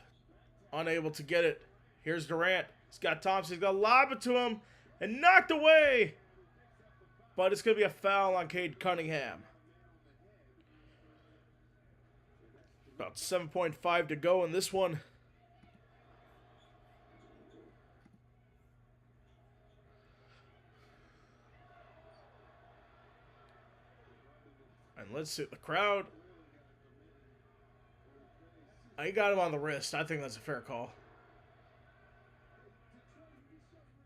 Unable to get it. Here's Durant. He's got Thompson. He's going to lob it to him. And knocked away. But it's going to be a foul on Cade Cunningham. About 7.5 to go in this one. And let's see the crowd. I got him on the wrist. I think that's a fair call.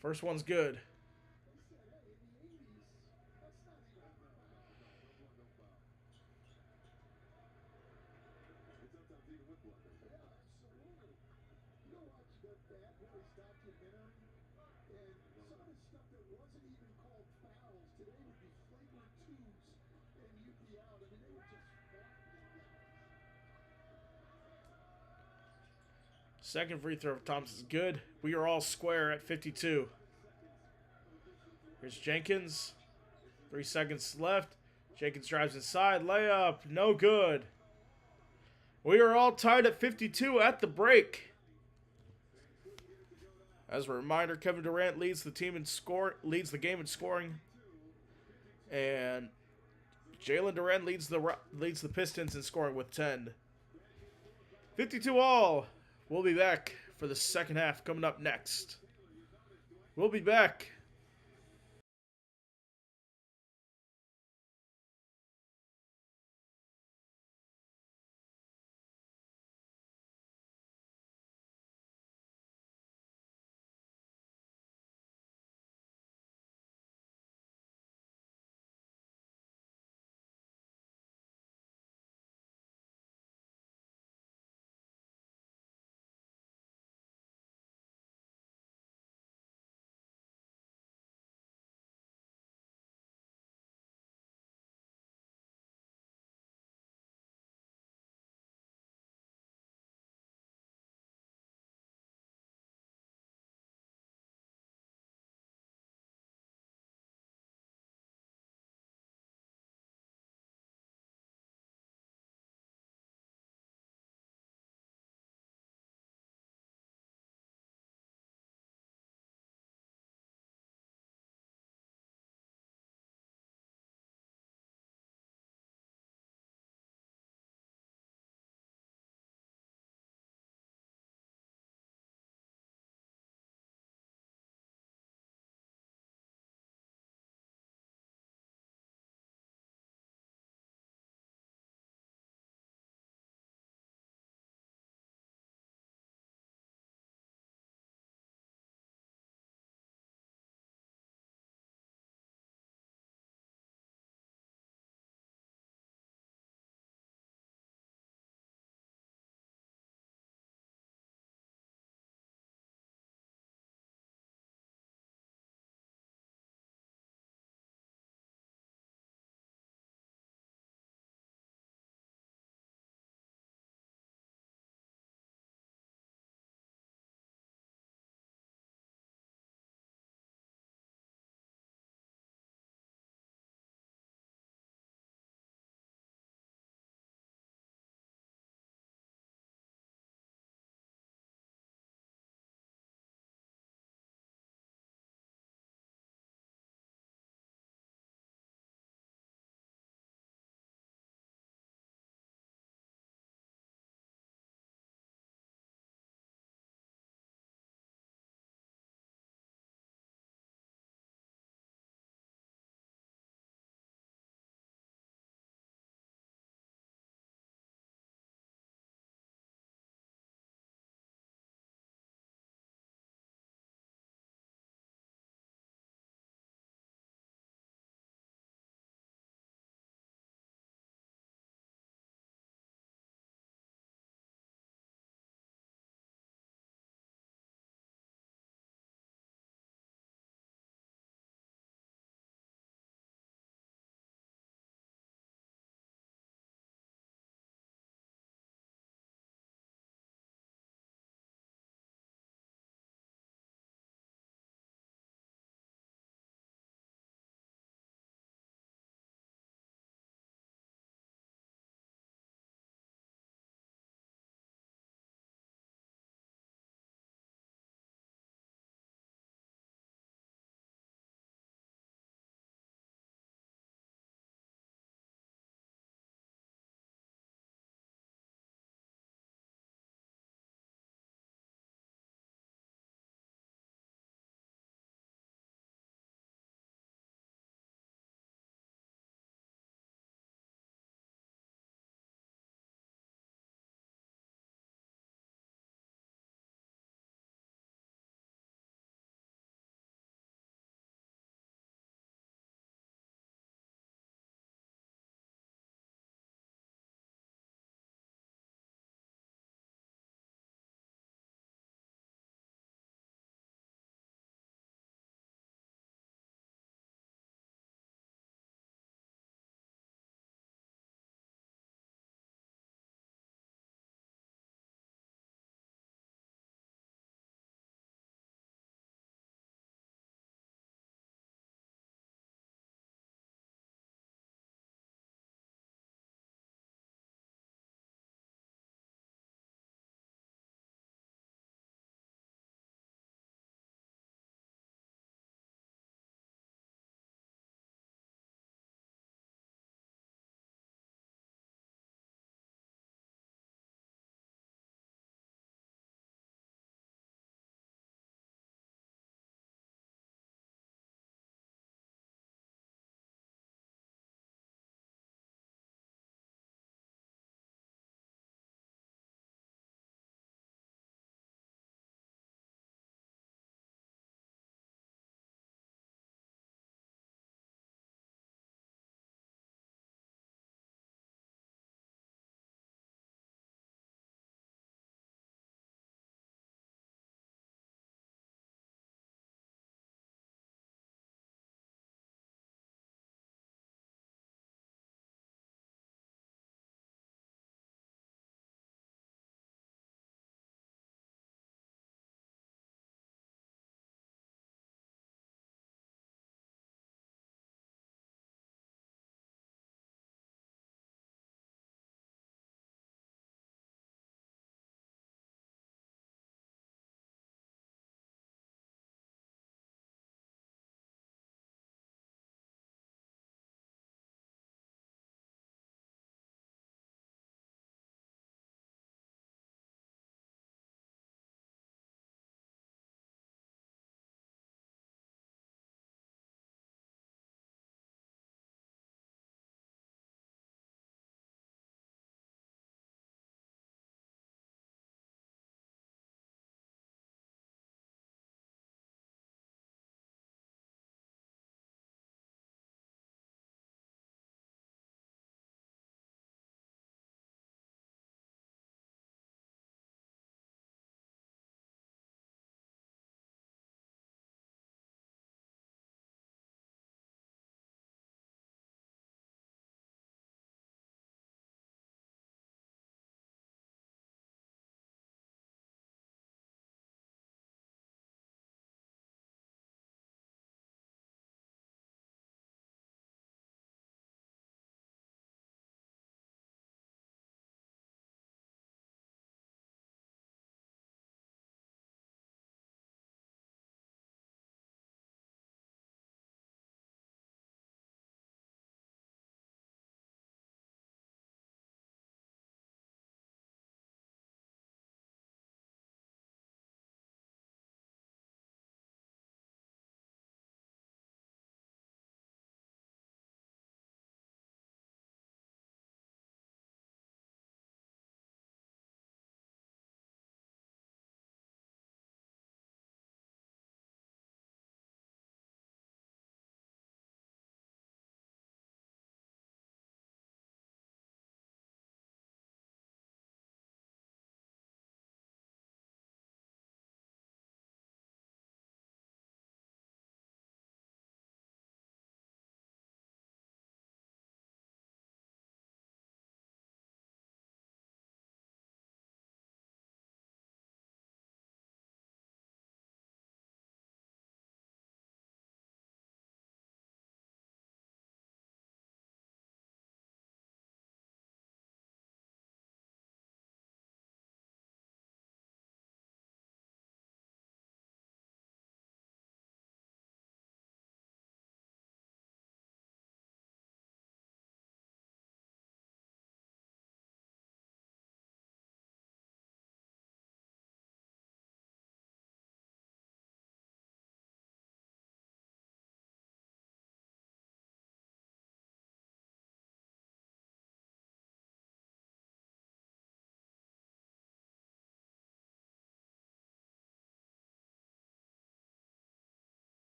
First one's good. Second free throw of Thompson's good. We are all square at 52. Here's Jenkins. 3 seconds left. Jenkins drives inside. Layup. No good. We are all tied at 52 at the break. As a reminder, Kevin Durant leads the game in scoring. And Jalen Durant leads the Pistons in scoring with 10. 52 all. We'll be back for the second half coming up next. We'll be back.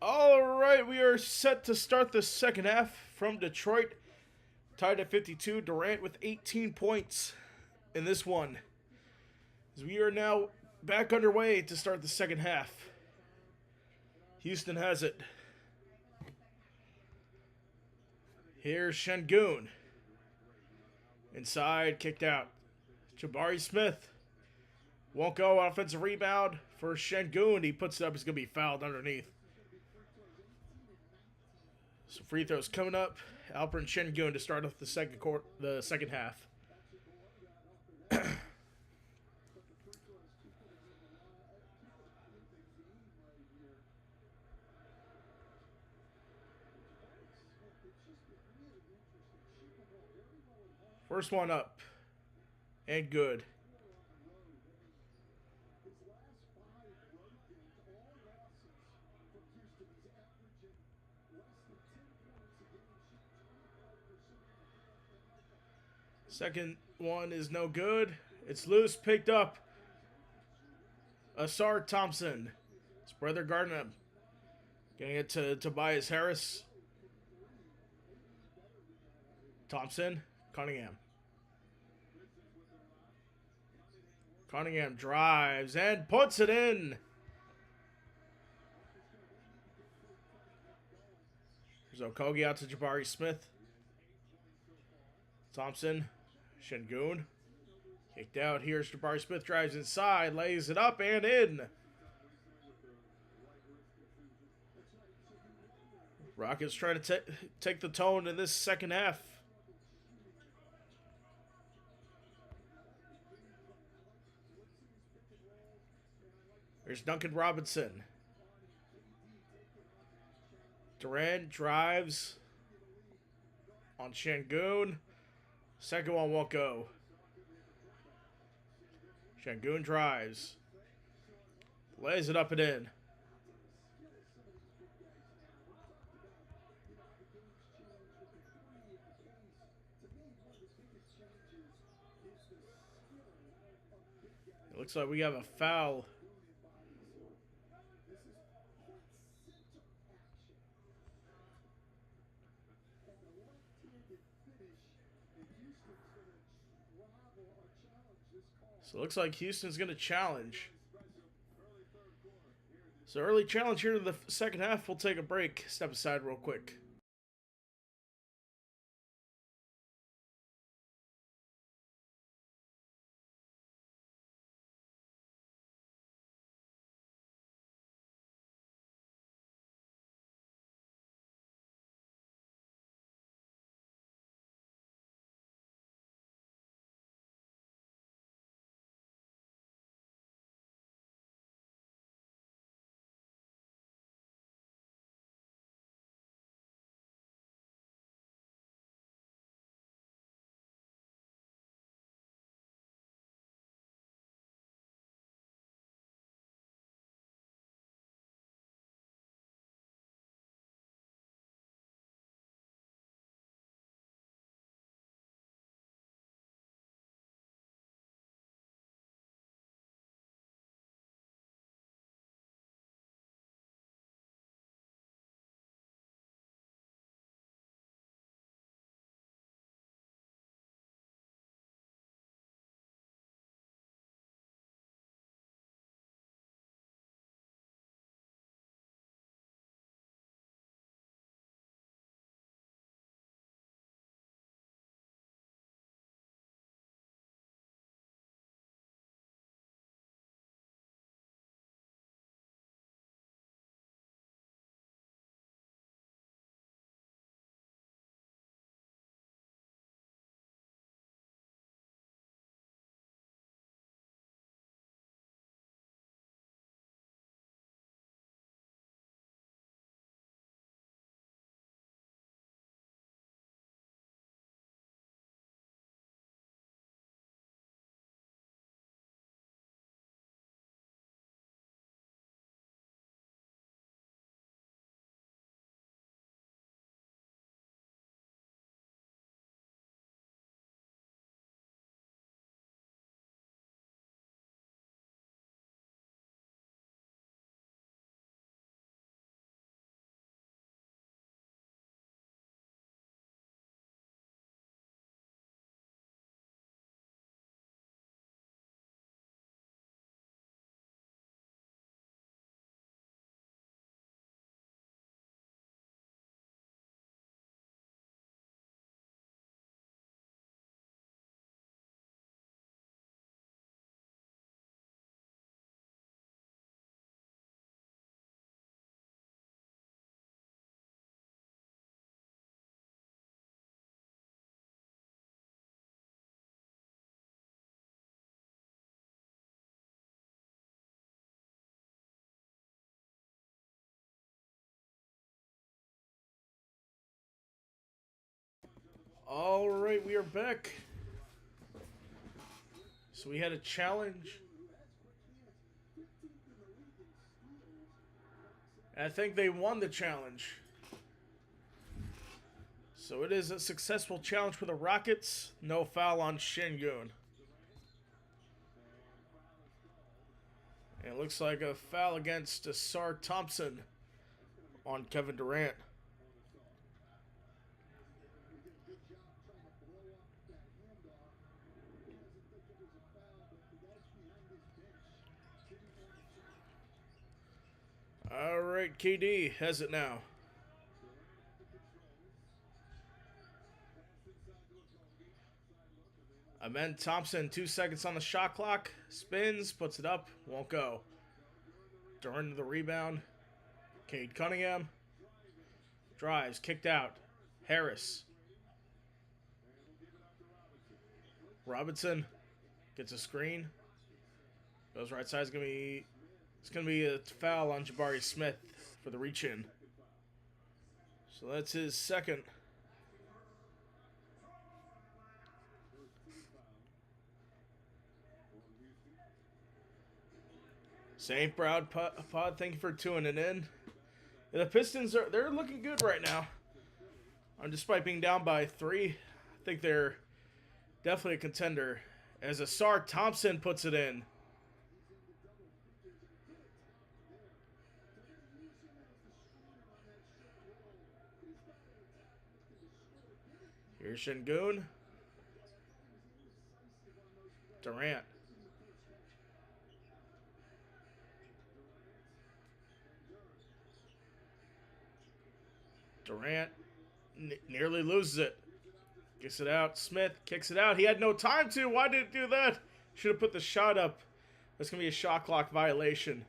All right, we are set to start the second half from Detroit. Tied at 52. Durant with 18 points in this one. As we are now back underway to start the second half. Houston has it. Here's Şengün. Inside, kicked out. Jabari Smith. Won't go. Offensive rebound for Şengün. He puts it up. He's going to be fouled underneath. So free throws coming up. Alperen Şengün to start off the second half. First one up. And good. Second one is no good. It's loose, picked up. Asar Thompson. His brother guarding him. Getting it to Tobias Harris. Thompson. Cunningham. Cunningham drives and puts it in. There's Okogie out to Jabari Smith. Thompson. Şengün. Kicked out. Here's Jabari Smith. Drives inside. Lays it up and in. Rockets trying to take the tone in this second half. There's Duncan Robinson. Durant drives on Şengün. Second one won't go. Şengün drives. Lays it up and in. It looks like we have a foul. So it looks like Houston's going to challenge. So early challenge here in the second half. We'll take a break. Step aside real quick. All right, we are back. So we had a challenge. I think they won the challenge. So it is a successful challenge for the Rockets. No foul on Şengün. And it looks like a foul against Asar Thompson on Kevin Durant. All right, KD has it now. Amen Thompson, 2 seconds on the shot clock. Spins, puts it up, won't go. During the rebound, Cade Cunningham drives, kicked out. Harris. Robinson gets a screen. Goes right side. It's gonna be a foul on Jabari Smith for the reach in. So that's his second. St. Proud Pod, thank you for tuning in. And the Pistons they're looking good right now. Despite being down by 3, I think they're definitely a contender. As Asar Thompson puts it in. Here's Şengün. Durant. Durant nearly loses it. Gets it out. Smith kicks it out. He had no time to. Why did it do that? Should have put the shot up. That's going to be a shot clock violation.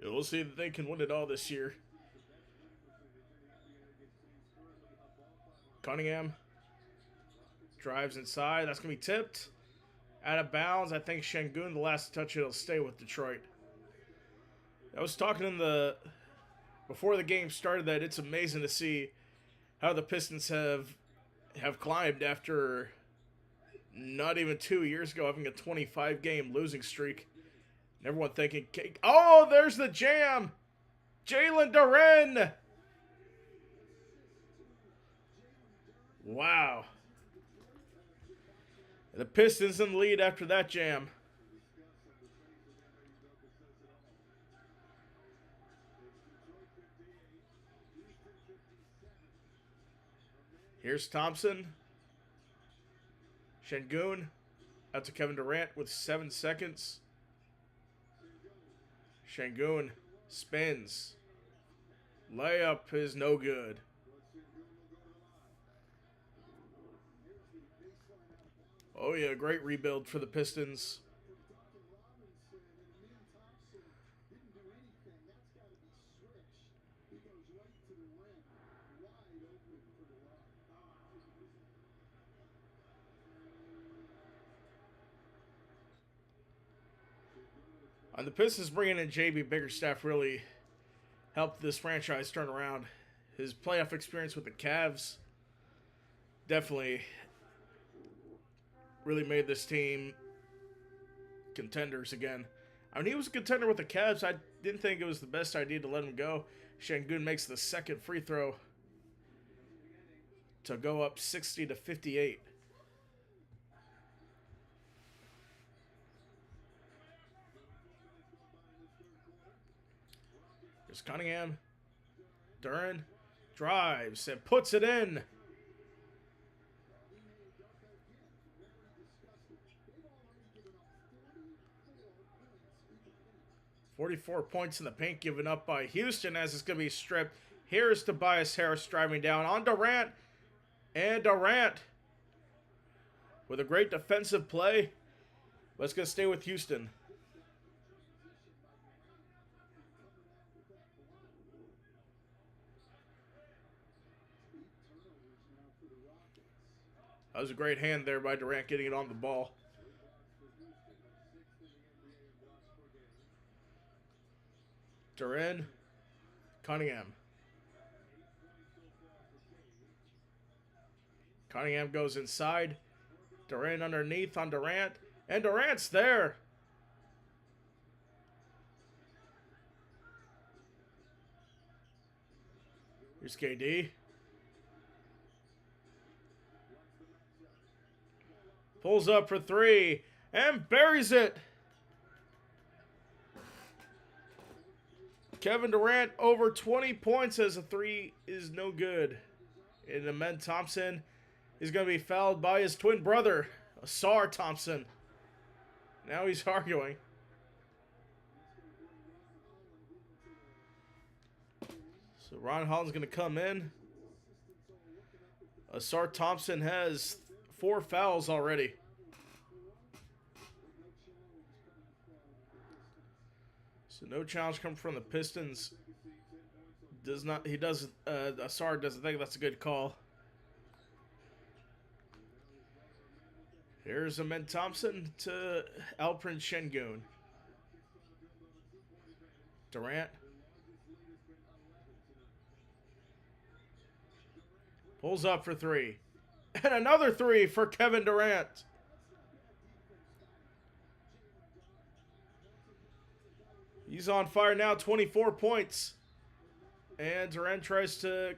We'll see that they can win it all this year. Cunningham drives inside. That's going to be tipped. Out of bounds. I think Şengün, the last touch, it'll stay with Detroit. I was talking before the game started that it's amazing to see how the Pistons have climbed after not even 2 years ago having a 25-game losing streak. And everyone thinking, oh, there's the jam! Jalen Duren! Wow. The Pistons in the lead after that jam. Here's Thompson. Şengün out to Kevin Durant with 7 seconds. Şengün spins. Layup is no good. Oh yeah, great rebuild for the Pistons. And the Pistons bringing in JB Bickerstaff really helped this franchise turn around. His playoff experience with the Cavs definitely really made this team contenders again. I mean, he was a contender with the Cavs. I didn't think it was the best idea to let him go. Şengün makes the second free throw to go up 60-58. There's Cunningham. Duren drives and puts it in. .44 points in the paint given up by Houston as it's going to be stripped. Here's Tobias Harris driving down on Durant. And Durant with a great defensive play. But it's going to stay with Houston. That was a great hand there by Durant getting it on the ball. Duran, Cunningham. Cunningham goes inside. Durant underneath on Durant. And Durant's there. Here's KD. Pulls up for three. And buries it. Kevin Durant over 20 points as a three is no good. And Amen Thompson is going to be fouled by his twin brother, Asar Thompson. Now he's arguing. So Ron Holland's going to come in. Asar Thompson has 4 fouls already. So no challenge coming from the Pistons. Asar doesn't think that's a good call. Here's Amen Thompson to Alperen Şengün. Durant. Pulls up for three. And another three for Kevin Durant. He's on fire now, 24 points. And Durant tries to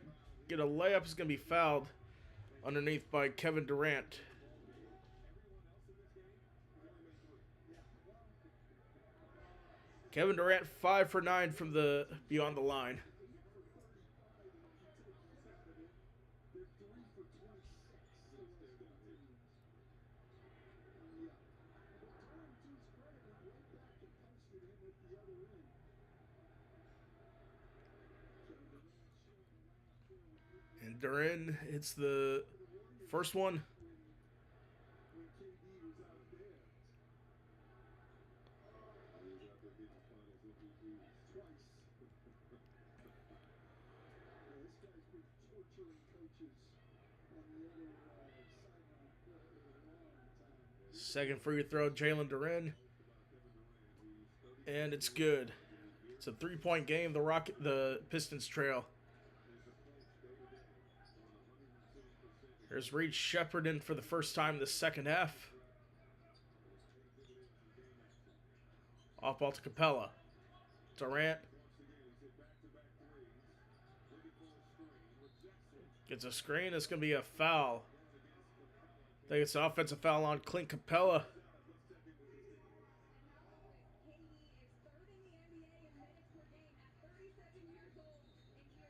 get a layup. He's going to be fouled underneath by Kevin Durant. Kevin Durant 5 for 9 from the beyond the line. And Durant hits the first one. Second free throw, Jalen Duren. And it's good. It's a 3-point game. The Pistons trail. There's Reed Sheppard in for the first time this second half. Off ball to Capella. Durant. Gets a screen. It's going to be a foul. I think it's an offensive foul on Clint Capella.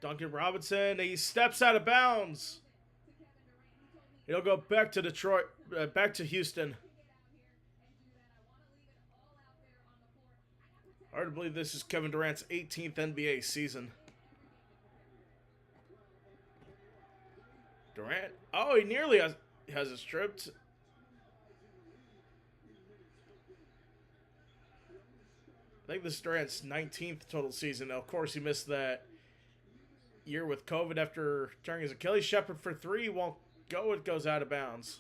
Duncan Robinson, he steps out of bounds. He'll go back to Detroit, back to Houston. Hard to believe this is Kevin Durant's 18th NBA season. Durant, oh, he nearly has it stripped. I think this is Durant's 19th total season. Now, of course, he missed that year with COVID after tearing his Achilles. Sheppard for three won't go. It goes out of bounds.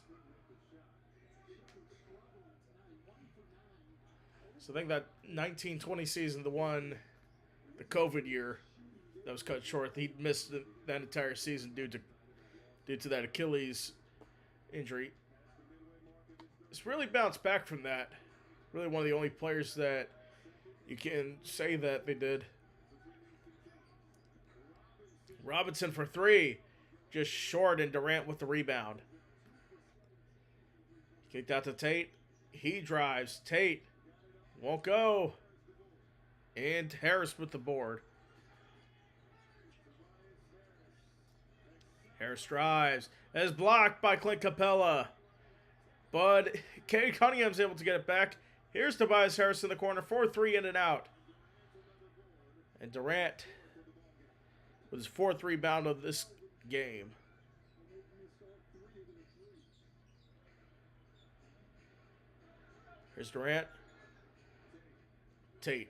So I think that 19-20 season, the COVID year that was cut short, he missed that entire season due to that Achilles injury. It's really bounced back from that. Really one of the only players that you can say that they did. Robinson for three. Just short, and Durant with the rebound. Kicked out to Tate. He drives. Tate won't go. And Harris with the board. Harris drives. That is blocked by Clint Capella. But Cade Cunningham's able to get it back. Here's Tobias Harris in the corner. 4-3 in and out. And Durant with his fourth rebound of this game. Here's Durant. Tate.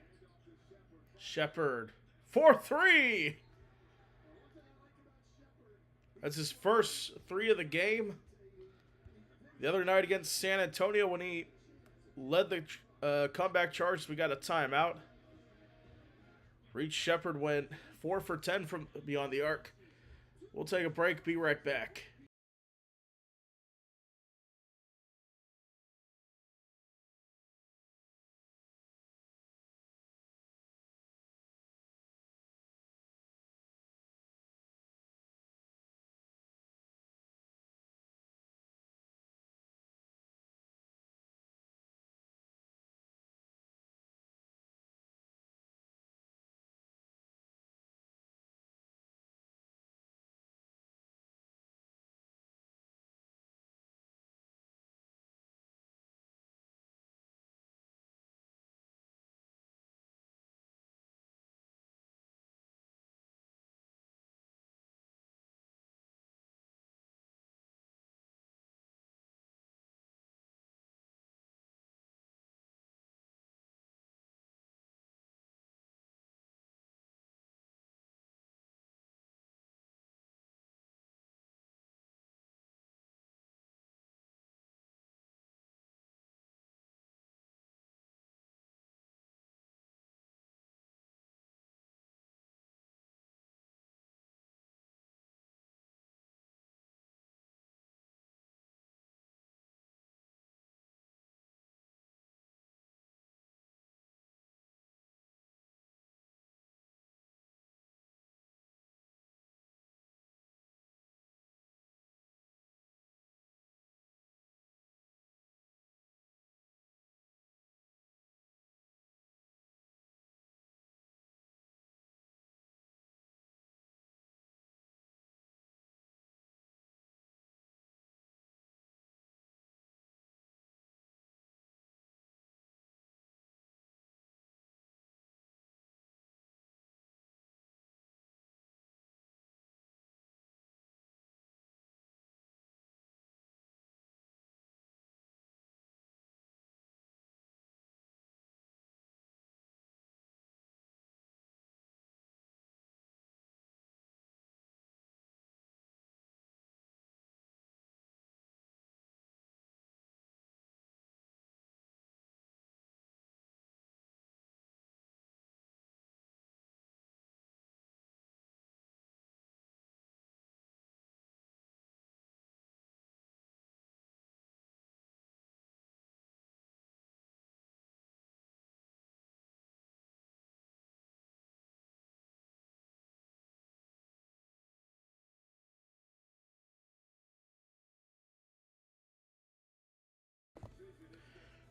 Sheppard. 4-3. That's his first three of the game. The other night against San Antonio when he led the comeback charge, we got a timeout. Reed Shepard went 4 for 10 from beyond the arc. We'll take a break. Be right back.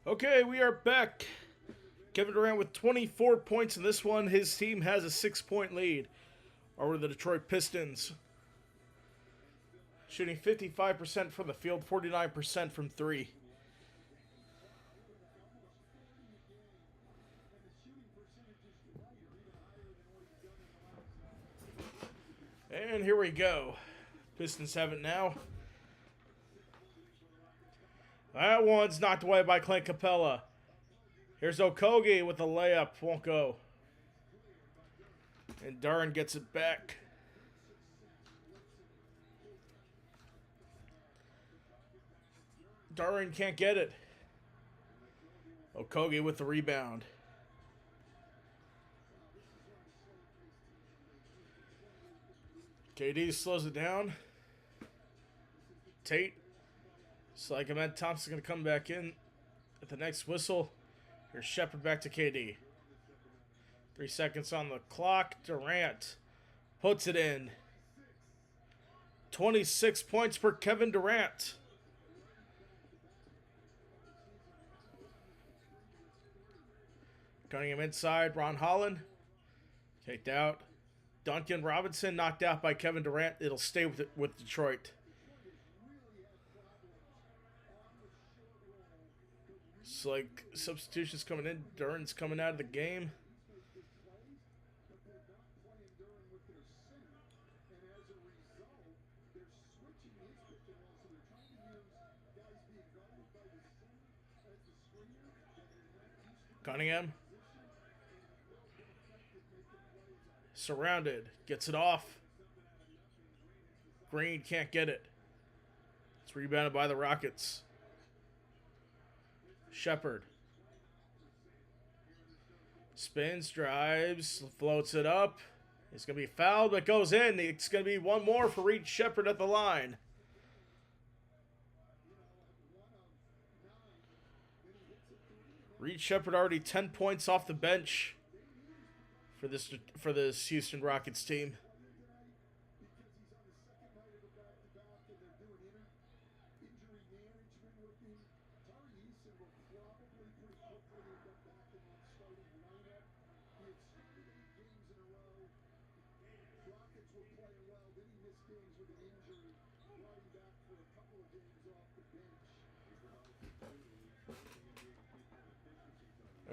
Okay, we are back. Kevin Durant with 24 points in this one. His team has a 6-point lead over the Detroit Pistons. Shooting 55% from the field, 49% from three. And here we go. Pistons have it now. That one's knocked away by Clint Capella. Here's Okogie with a layup. Won't go. And Duren gets it back. Duren can't get it. Okogie with the rebound. KD slows it down. Tate. It's like Ahmed Thompson's going to come back in at the next whistle. Here's Shepard back to KD. 3 seconds on the clock. Durant puts it in. 26 points for Kevin Durant. Cutting him inside. Ron Holland. Kicked out. Duncan Robinson knocked out by Kevin Durant. It'll stay with Detroit. It's like substitutions coming in. Duren's coming out of the game. Cunningham. Surrounded. Gets it off. Green can't get it. It's rebounded by the Rockets. Shepard. Spins, drives, floats it up. It's going to be fouled, but goes in. It's going to be one more for Reed Shepard at the line. Reed Shepard already 10 points off the bench for this Houston Rockets team.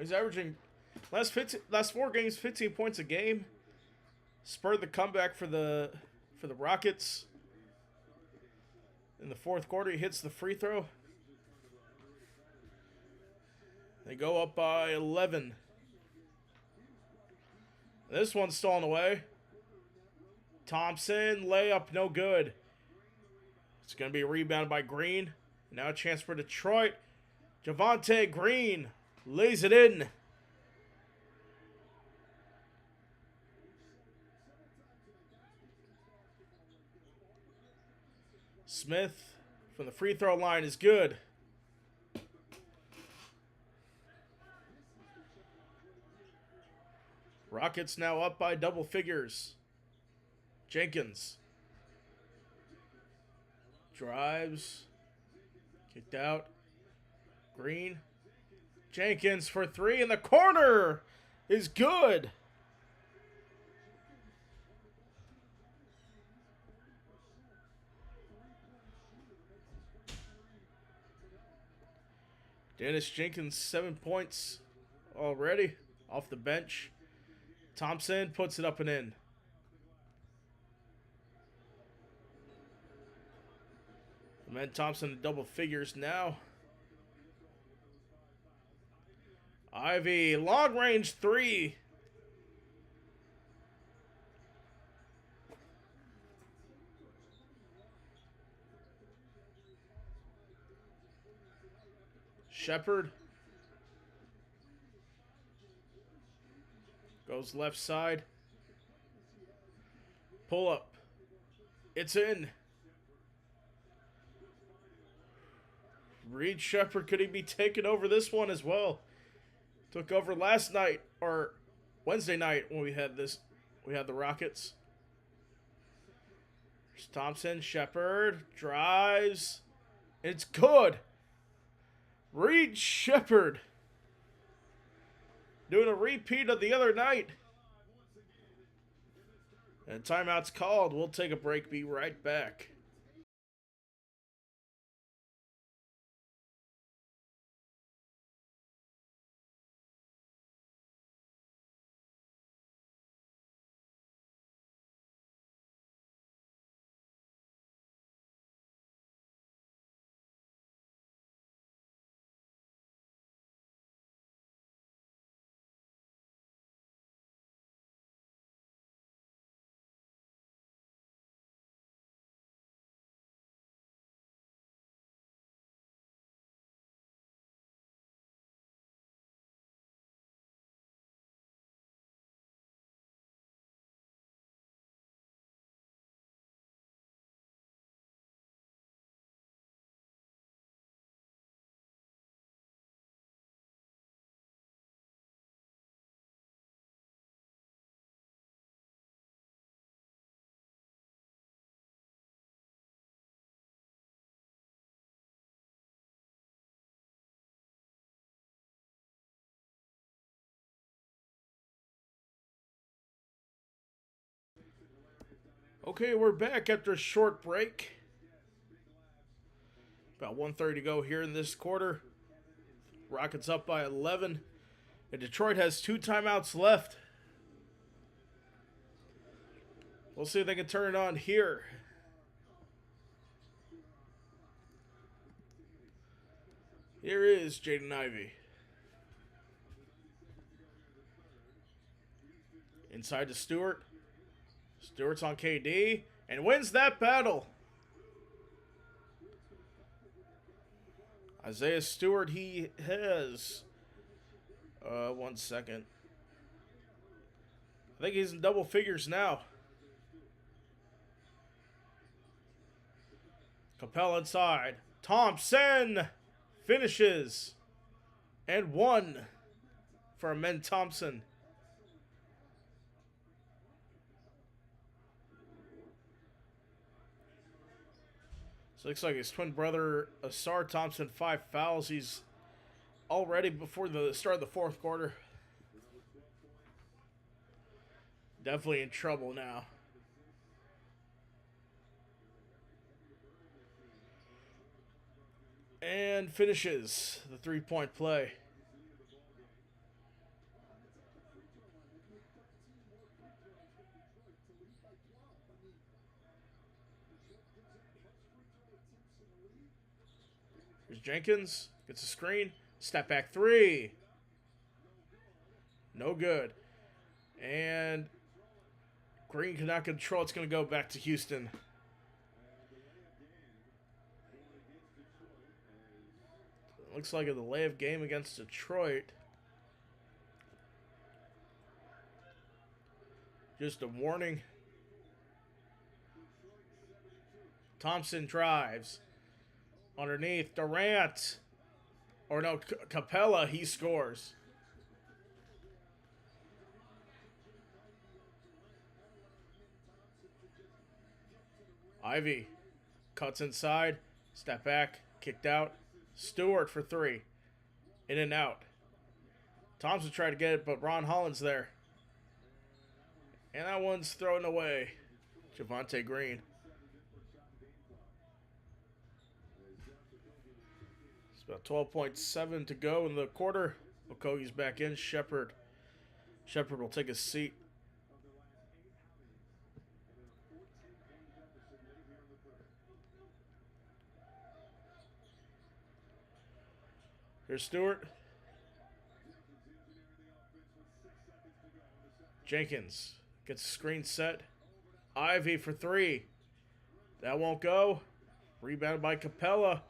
He's averaging last 4 games 15 points a game. Spurred the comeback for the Rockets. In the fourth quarter, he hits the free throw. They go up by 11. This one's stolen away. Thompson, layup, no good. It's going to be a rebound by Green. Now a chance for Detroit. Javonte Green lays it in. Smith from the free throw line is good. Rockets now up by double figures. Jenkins drives, kicked out. Green, Jenkins for 3 in the corner is good. Dennis Jenkins 7 points already off the bench. Thompson puts it up and in. Amen Thompson in double figures now. Ivy, long range 3. Shepard goes left side. Pull up. It's in. Reed Shepard, could he be taking over this one as well? Took over last night, or Wednesday night when we had the Rockets. There's Thompson, Shepard, drives. It's good. Reed Shepard doing a repeat of the other night. And timeout's called. We'll take a break, be right back. Okay, we're back after a short break. About 1:30 to go here in this quarter. Rockets up by 11. And Detroit has 2 timeouts left. We'll see if they can turn it on here. Here is Jaden Ivey. Inside to Stewart. Stewart's on KD and wins that battle. Isaiah Stewart, he has. 1 second. I think he's in double figures now. Capella inside. Thompson finishes. And 1 for Amen Thompson. So it looks like his twin brother, Asar Thompson, 5 fouls. He's already before the start of the fourth quarter. Definitely in trouble now. And finishes the 3-point play. Here's Jenkins. Gets a screen. Step back 3. No good. And Green cannot control. It's going to go back to Houston. Looks like a delay of game against Detroit. Just a warning. Thompson drives. Underneath. Durant. Or no, Capella, he scores. Ivy cuts inside. Step back. Kicked out. Stewart for 3. In and out. Thompson tried to get it, but Ron Holland's there. And that one's thrown away. Javonte Green. It's about 12.7 to go in the quarter. Okogie's back in. Shepard will take his seat. Here's Stewart. Jenkins gets the screen set. Ivy for 3. That won't go. Rebounded by Capella.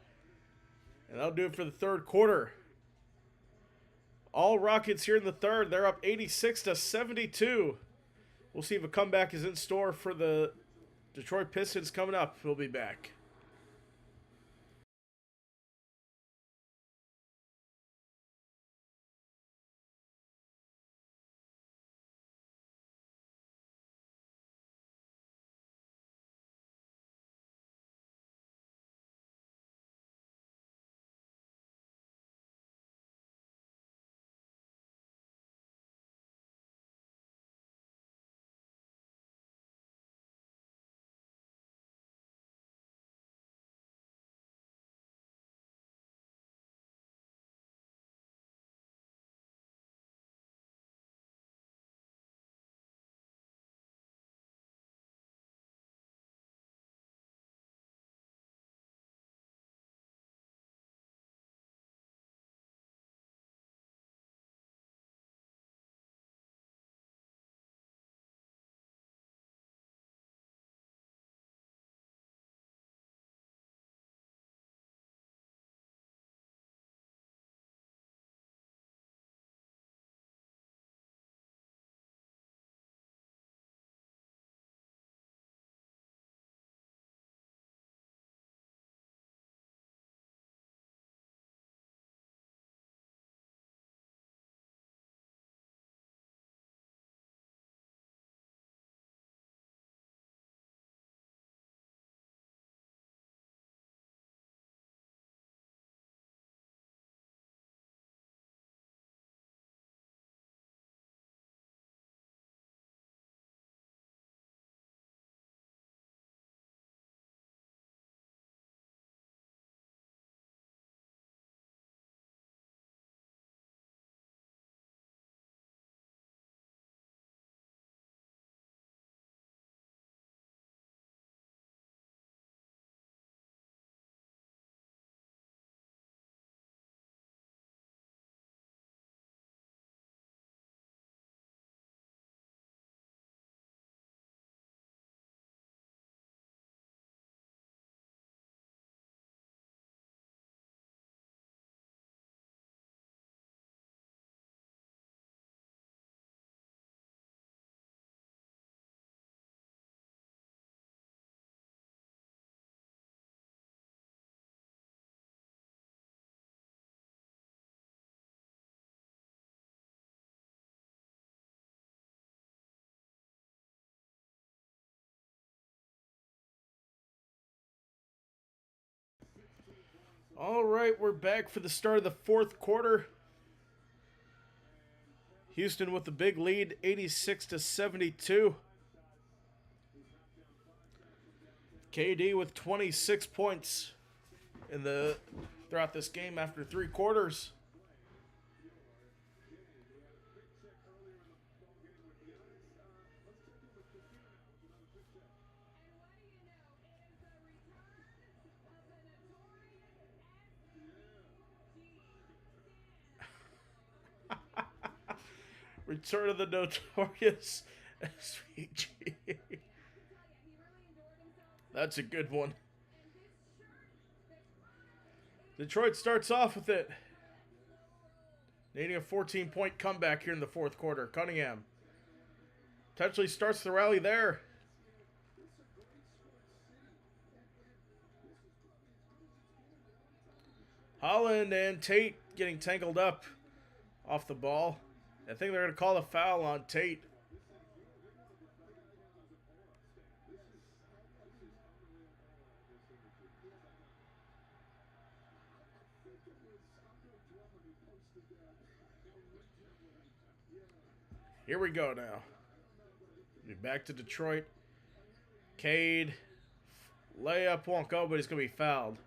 And that'll do it for the third quarter. All Rockets here in the third. They're up 86-72. We'll see if a comeback is in store for the Detroit Pistons coming up. We'll be back. All right, we're back for the start of the fourth quarter. Houston with the big lead, 86-72. KD with 26 points throughout this game after 3 quarters. Return of the notorious SVG. That's a good one. Detroit starts off with it. Needing a 14-point comeback here in the fourth quarter. Cunningham potentially starts the rally there. Holland and Tate getting tangled up off the ball. I think they're going to call a foul on Tate. Here we go now. Back to Detroit. Cade. Layup won't go, but he's going to be fouled.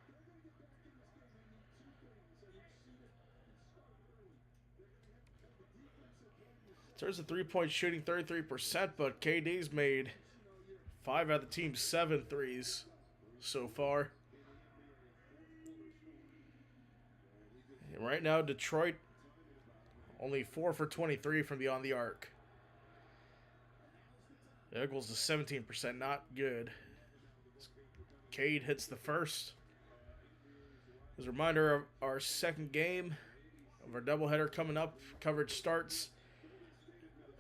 In terms of three-point shooting, 33%, but KD's made 5 out of the team's 7 threes so far. And right now, Detroit only 4 for 23 from beyond the arc. That equals to 17%, not good. Cade hits the first. As a reminder of our second game of our doubleheader coming up. Coverage starts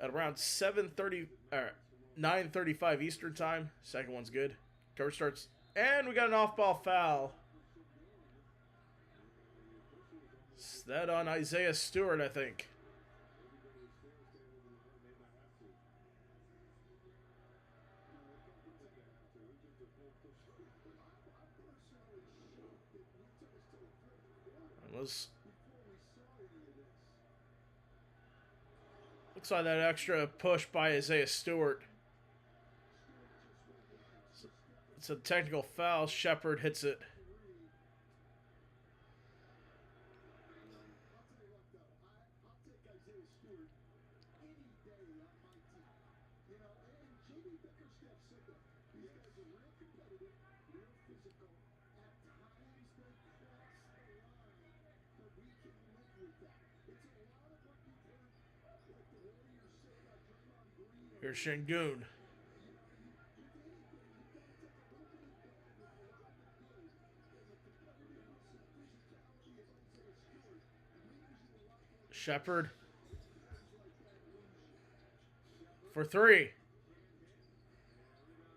at around 9:35 Eastern time. Second one's good. Coverage starts, and we got an off-ball foul. Is that on Isaiah Stewart, I think? Looks like that extra push by Isaiah Stewart. It's a technical foul. Shepard hits it. Here's Şengün. Shepard for 3.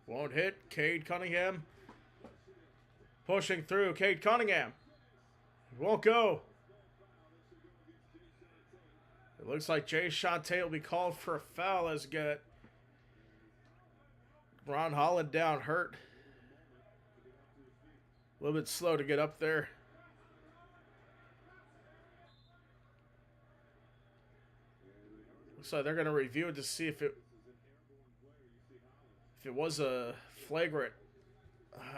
Won't hit. Cade Cunningham pushing through. Cade Cunningham. It won't go. It looks like Jay Shante will be called for a foul as get Ron Holland down hurt. A little bit slow to get up there. Looks like they're going to review it to see if it was a flagrant.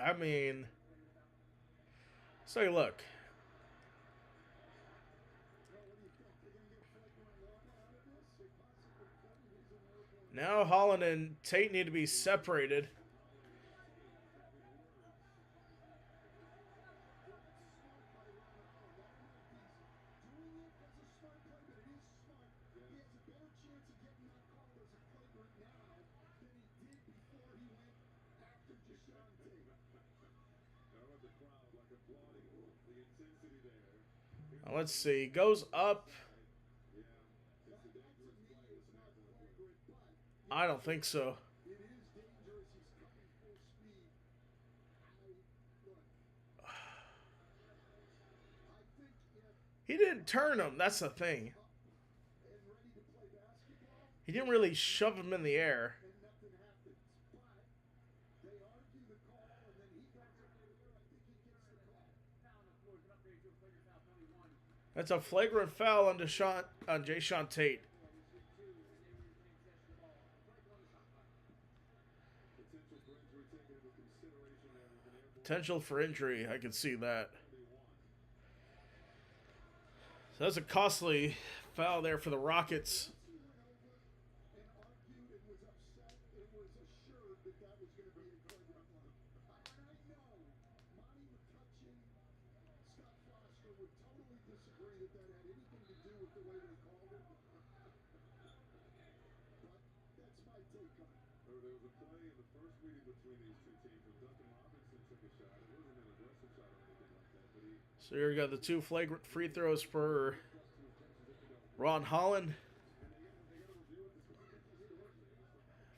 I mean, let's take a look. Now Holland and Tate need to be separated. Now let's see. Goes up. I don't think so. He didn't turn him. That's the thing. He didn't really shove him in the air. That's a flagrant foul on Jayshawn Tate. Potential for injury, I can see that. So that's a costly foul there for the Rockets. So here we got the two flagrant free throws for Ron Holland.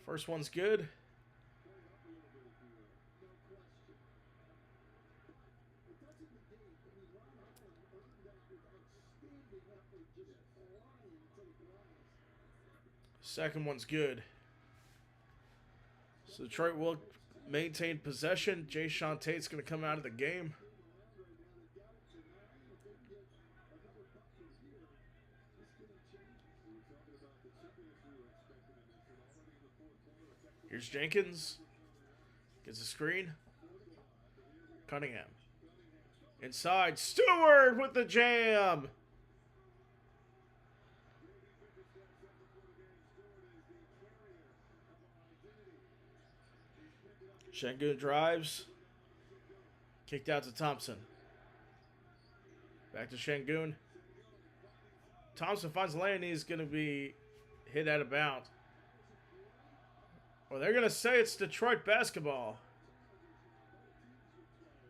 First one's good. Second one's good. So Detroit will maintain possession. Jayshawn Tate's going to come out of the game. Here's Jenkins. Gets a screen. Cunningham. Inside. Stewart with the jam. Şengün drives. Kicked out to Thompson. Back to Şengün. Thompson finds the lane. He's going to be hit out of bounds. Well, they're going to say it's Detroit basketball.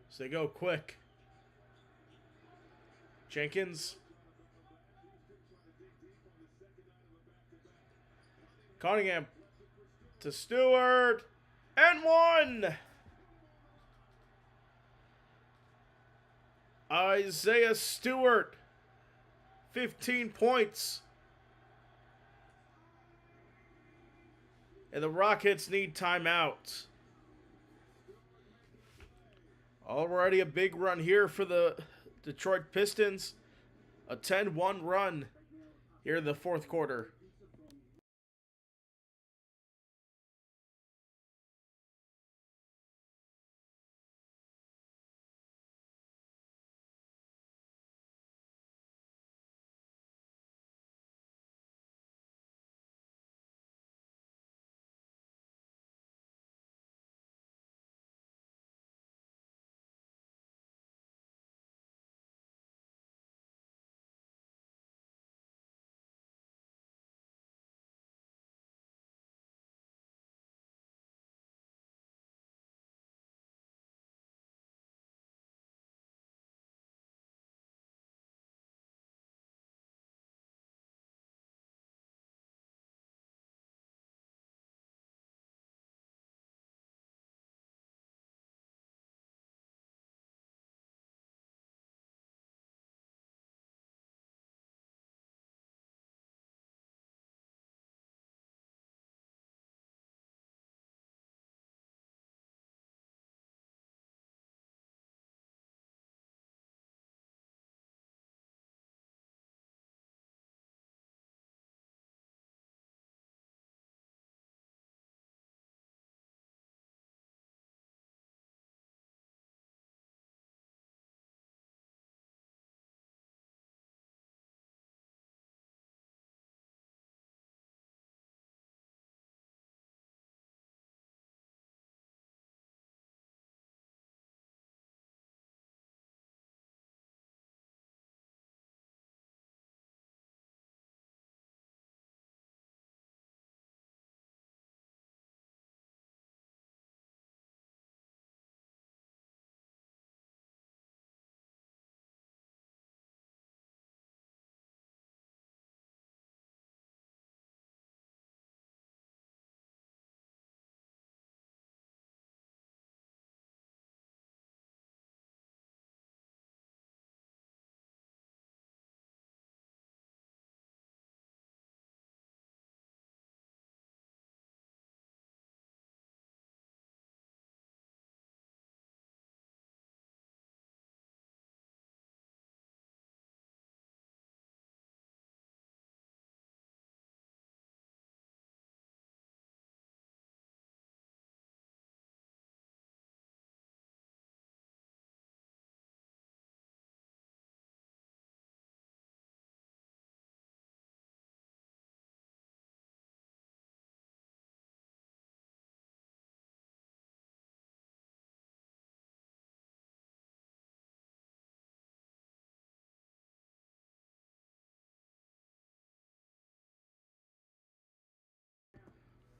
So they go quick. Jenkins. Cunningham to Stewart. And one. Isaiah Stewart. 15 points. And the Rockets need timeout. Already a big run here for the Detroit Pistons. A 10-1 run here in the fourth quarter.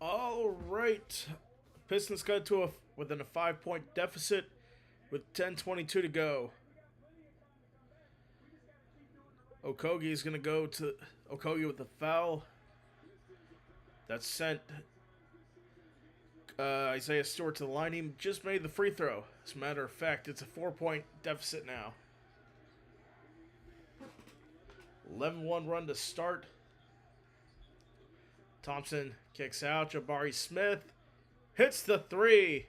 All right. Pistons cut to within a 5-point deficit with 10:22 to go. Okogie is going to go to Okogie with the foul. That sent Isaiah Stewart to the line. He just made the free throw. As a matter of fact, it's a 4-point deficit now. 11-1 run to start. Thompson kicks out. Jabari Smith hits the three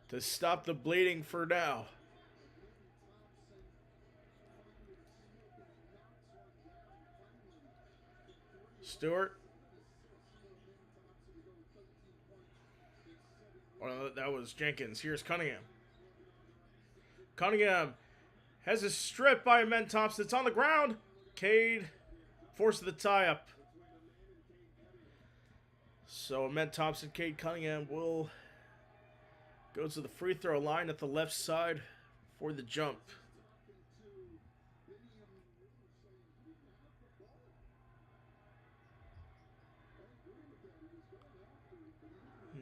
to stop the bleeding for now. Stewart. Oh, that was Jenkins. Here's Cunningham. Cunningham has a strip by Amen Thompson. It's on the ground. Cade forces the tie-up. So Amen Thompson, Cade Cunningham will go to the free throw line at the left side for the jump.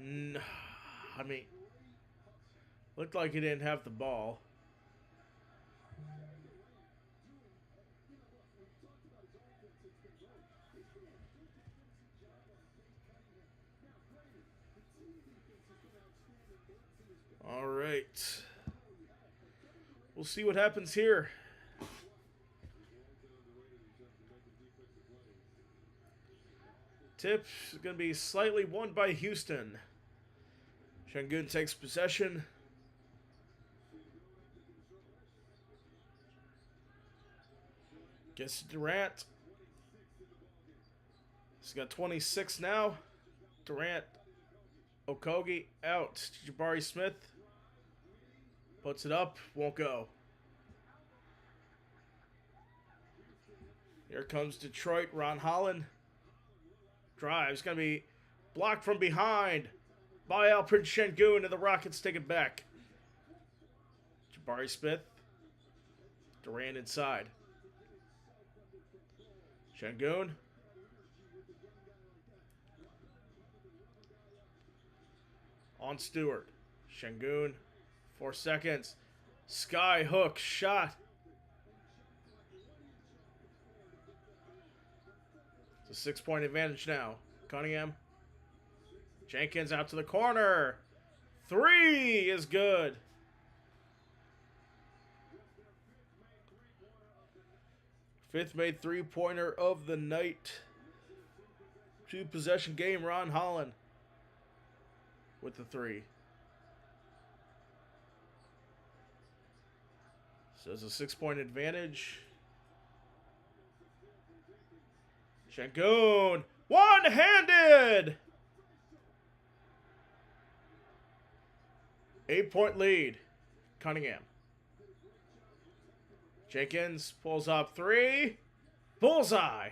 No, I mean, looked like he didn't have the ball. All right. We'll see what happens here. Tip is going to be slightly won by Houston. Şengün takes possession. Gets Durant. He's got 26 now. Durant. Okogie out. Jabari Smith puts it up. Won't go. Here comes Detroit. Ron Holland drives. Going to be blocked from behind by Alperen Şengün, and the Rockets take it back. Jabari Smith. Durant inside. Şengün. On Stewart. Şengün. 4 seconds. Sky hook shot. It's a 6-point advantage now. Cunningham. Jenkins out to the corner. 3 is good. Fifth made 3-pointer of the night. 2-possession game. Ron Holland with the 3. So it's a 6-point advantage. Şengün, one-handed! 8-point lead. Cunningham. Jenkins pulls up 3. Bullseye.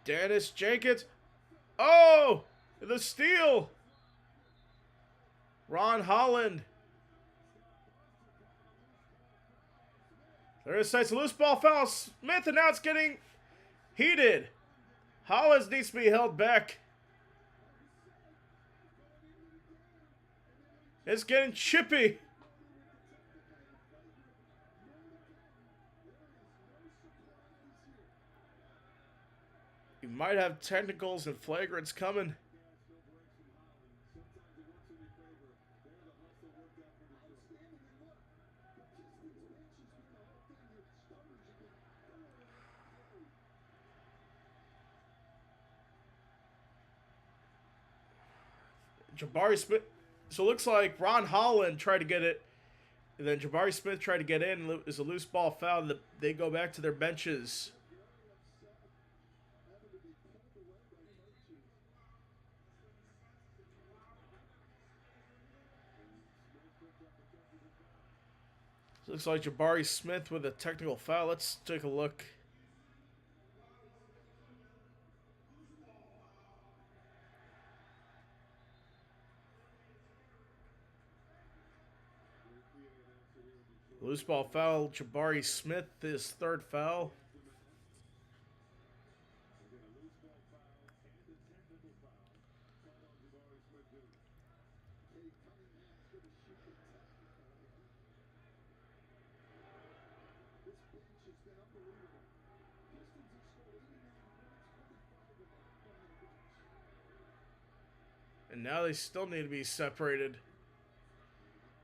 Dennis Jenkins. Oh! The steal! Ron Holland. There is a loose ball foul. Smith, and now it's getting heated. Holland needs to be held back. It's getting chippy. You might have technicals and flagrants coming. Jabari Smith. So it looks like Ron Holland tried to get it, and then Jabari Smith tried to get in. Is a loose ball foul. They go back to their benches. So looks like Jabari Smith with a technical foul. Let's take a look. Loose ball foul. Jabari Smith, his 3rd foul. And now they still need to be separated.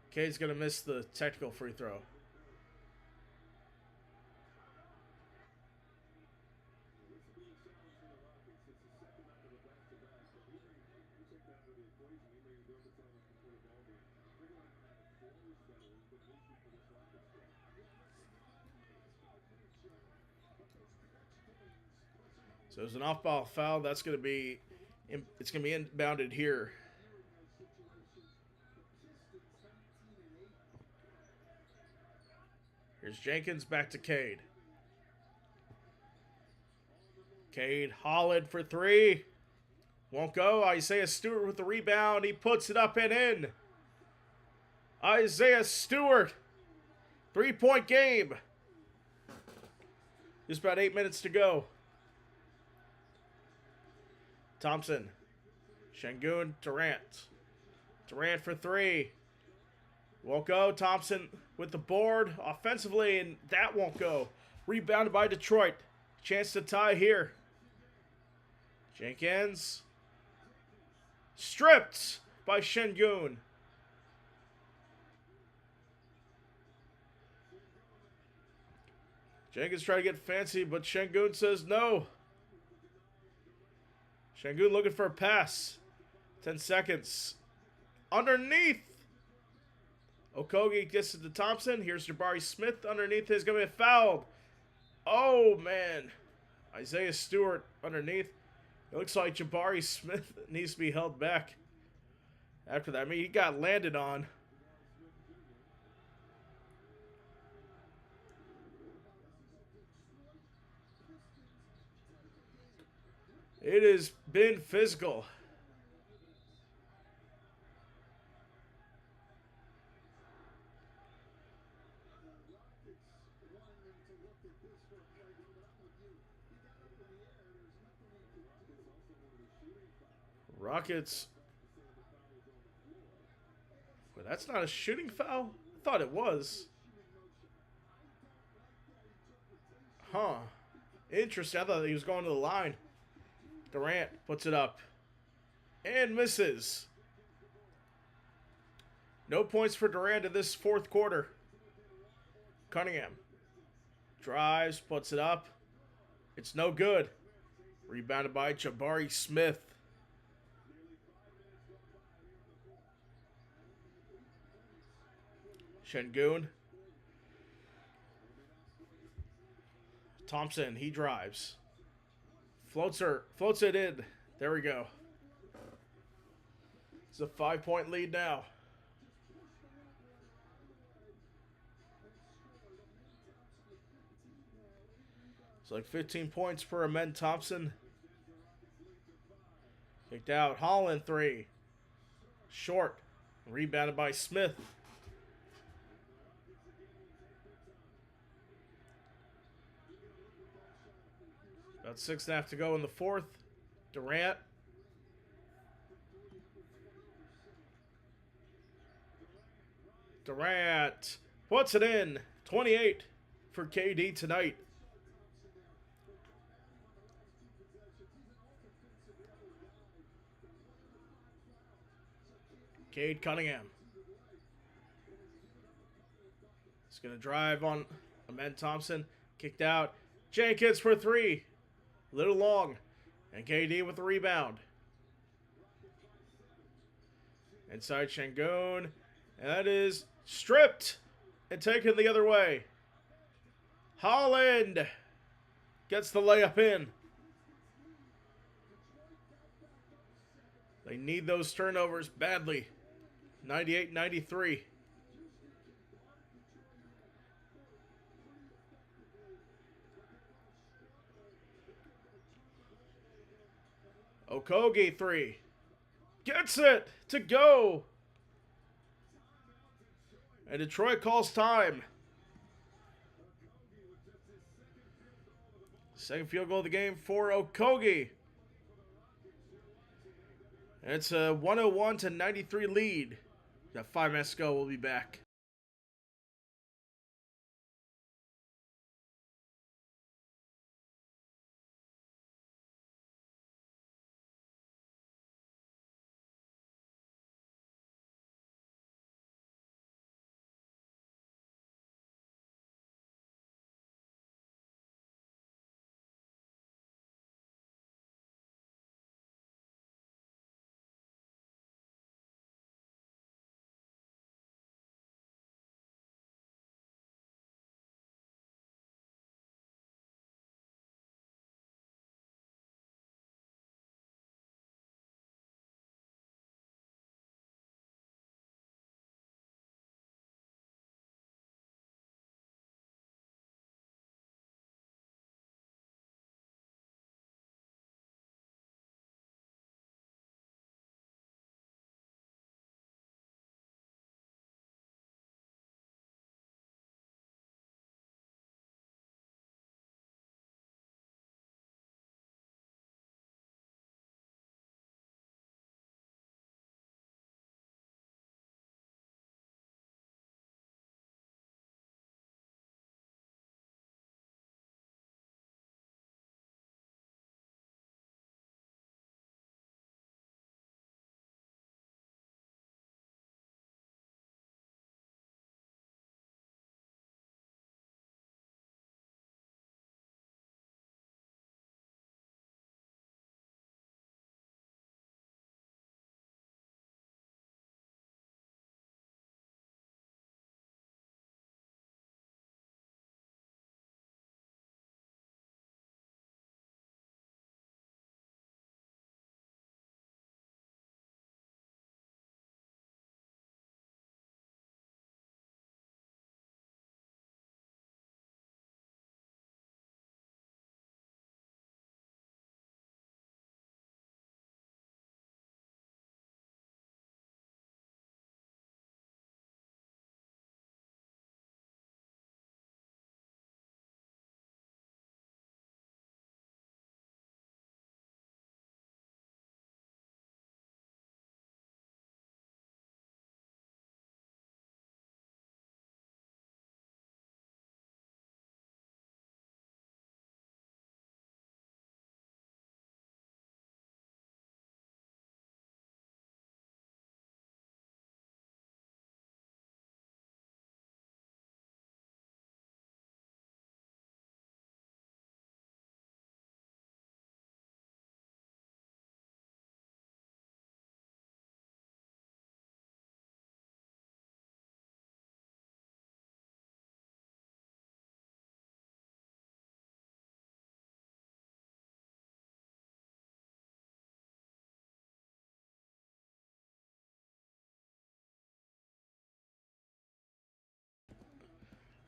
Cade's going to miss the technical free throw. So there's an off-ball foul. It's going to be inbounded here. Here's Jenkins back to Cade. Cade, Holland for three. Won't go. Isaiah Stewart with the rebound. He puts it up and in. Isaiah Stewart. 3-point game. Just about 8 minutes to go. Thompson. Şengün, Durant. Durant for three. Won't go. Thompson with the board offensively, and that won't go. Rebounded by Detroit. Chance to tie here. Jenkins. Stripped by Şengün. Jenkins trying to get fancy, but Şengün says no. Şengün looking for a pass. 10 seconds. Underneath. Okogie gets it to Thompson. Here's Jabari Smith underneath. He's going to be fouled. Oh, man. Isaiah Stewart underneath. It looks like Jabari Smith needs to be held back after that. I mean, he got landed on. It has been physical. Rockets. But that's not a shooting foul? I thought it was. Huh. Interesting. I thought he was going to the line. Durant puts it up. And misses. No points for Durant in this fourth quarter. Cunningham. Drives, puts it up. It's no good. Rebounded by Jabari Smith. Şengün. Thompson, he drives. Floats it in. There we go. It's a 5-point lead now. It's like 15 points per Amen Thompson. Kicked out. Holland three. Short. Rebounded by Smith. About 6.5 to go in the fourth. Durant. Durant puts it in. 28 for KD tonight. Cade Cunningham. He's going to drive on Amen Thompson. Kicked out. Jenkins for three. A little long. And KD with the rebound. Inside Şengün. And that is stripped and taken the other way. Holland gets the layup in. They need those turnovers badly. 98-93. Okogie three. Gets it to go. And Detroit calls time. Second field goal of the game for Okogie. And it's a 101-93 lead. Got 5 minutes to go. We'll be back.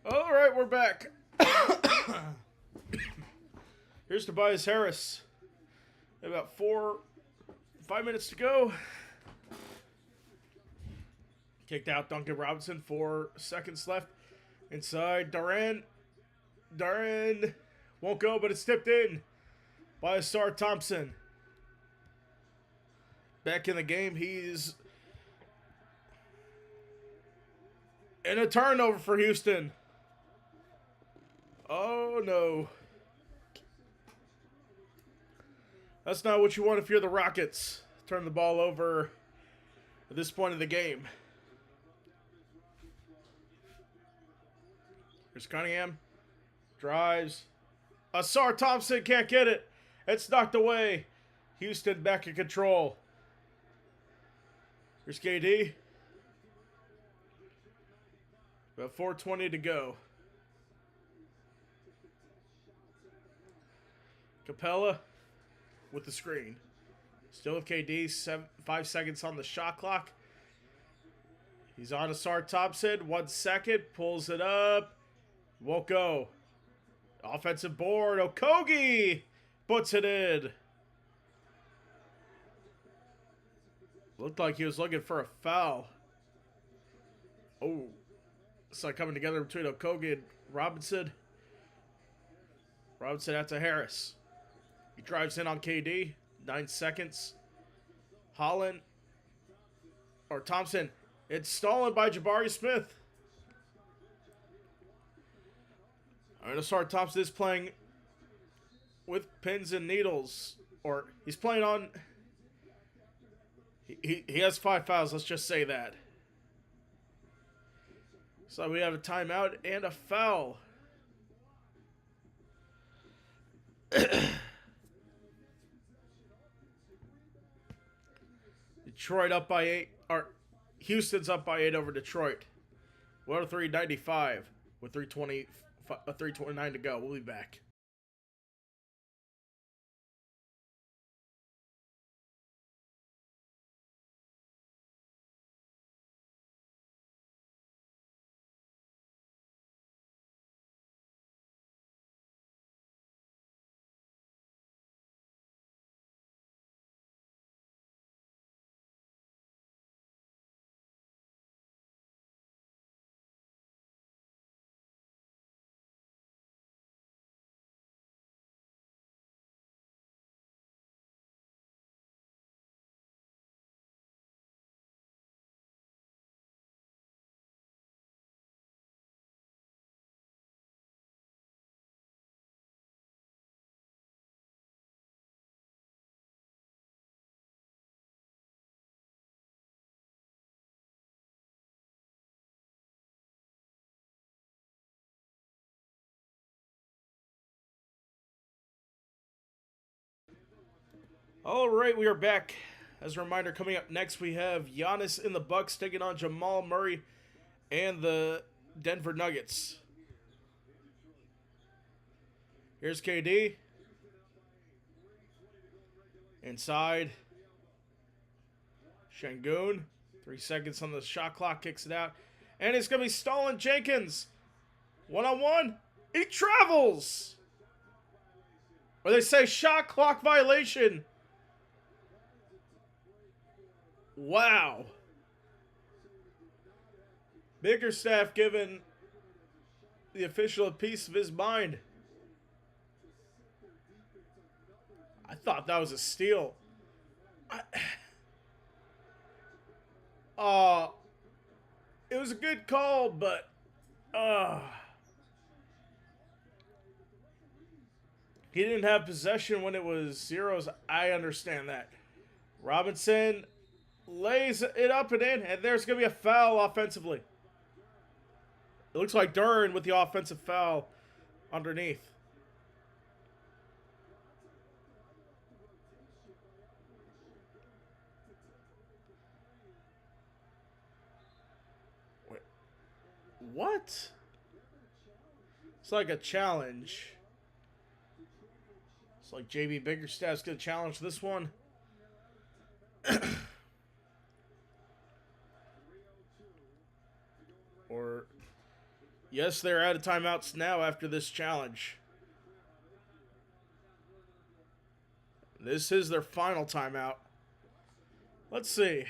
All right, we're back. Here's Tobias Harris. About 5 minutes to go. Kicked out Duncan Robinson. 4 seconds left. Inside, Duran won't go, but it's tipped in by Asar Thompson. Back in the game, he's in a turnover for Houston. Oh, no. That's not what you want if you're the Rockets. Turn the ball over at this point of the game. Here's Cunningham. Drives. Asar Thompson can't get it. It's knocked away. Houston back in control. Here's KD. About 4:20 to go. Capella with the screen. Still with KD. 5 seconds on the shot clock. He's on Asar Thompson. 1 second. Pulls it up. Won't go. Offensive board. Okogie puts it in. Looked like he was looking for a foul. Oh. It's like coming together between Okogie and Robinson. Robinson out to Harris. He drives in on KD. 9 seconds. Holland. Or Thompson. It's stolen by Jabari Smith. Asar Thompson is playing with pins and needles. Or he's playing on... He has 5 fouls, let's just say that. So we have a timeout and a foul. Detroit up by 8. Or Houston's up by 8 over Detroit. 103-95 with 3:29 to go. We'll be back. All right, we are back. As a reminder, coming up next, we have Giannis in the Bucks taking on Jamal Murray and the Denver Nuggets. Here's KD. Inside. Şengün. 3 seconds on the shot clock, kicks it out. And it's going to be Stalin Jenkins. 1-on-1. He travels. Or they say shot clock violation. Wow. Bickerstaff giving the official a piece of his mind. I thought that was a steal. It was a good call, but he didn't have possession when it was zeros. I understand that. Robinson lays it up and in, and there's going to be a foul offensively. It looks like Duran with the offensive foul underneath. Wait. What? It's like a challenge. It's like JB Bickerstaff's going to challenge this one. Or Yes, they're out of timeouts now after this challenge. This is their final timeout. Let's see.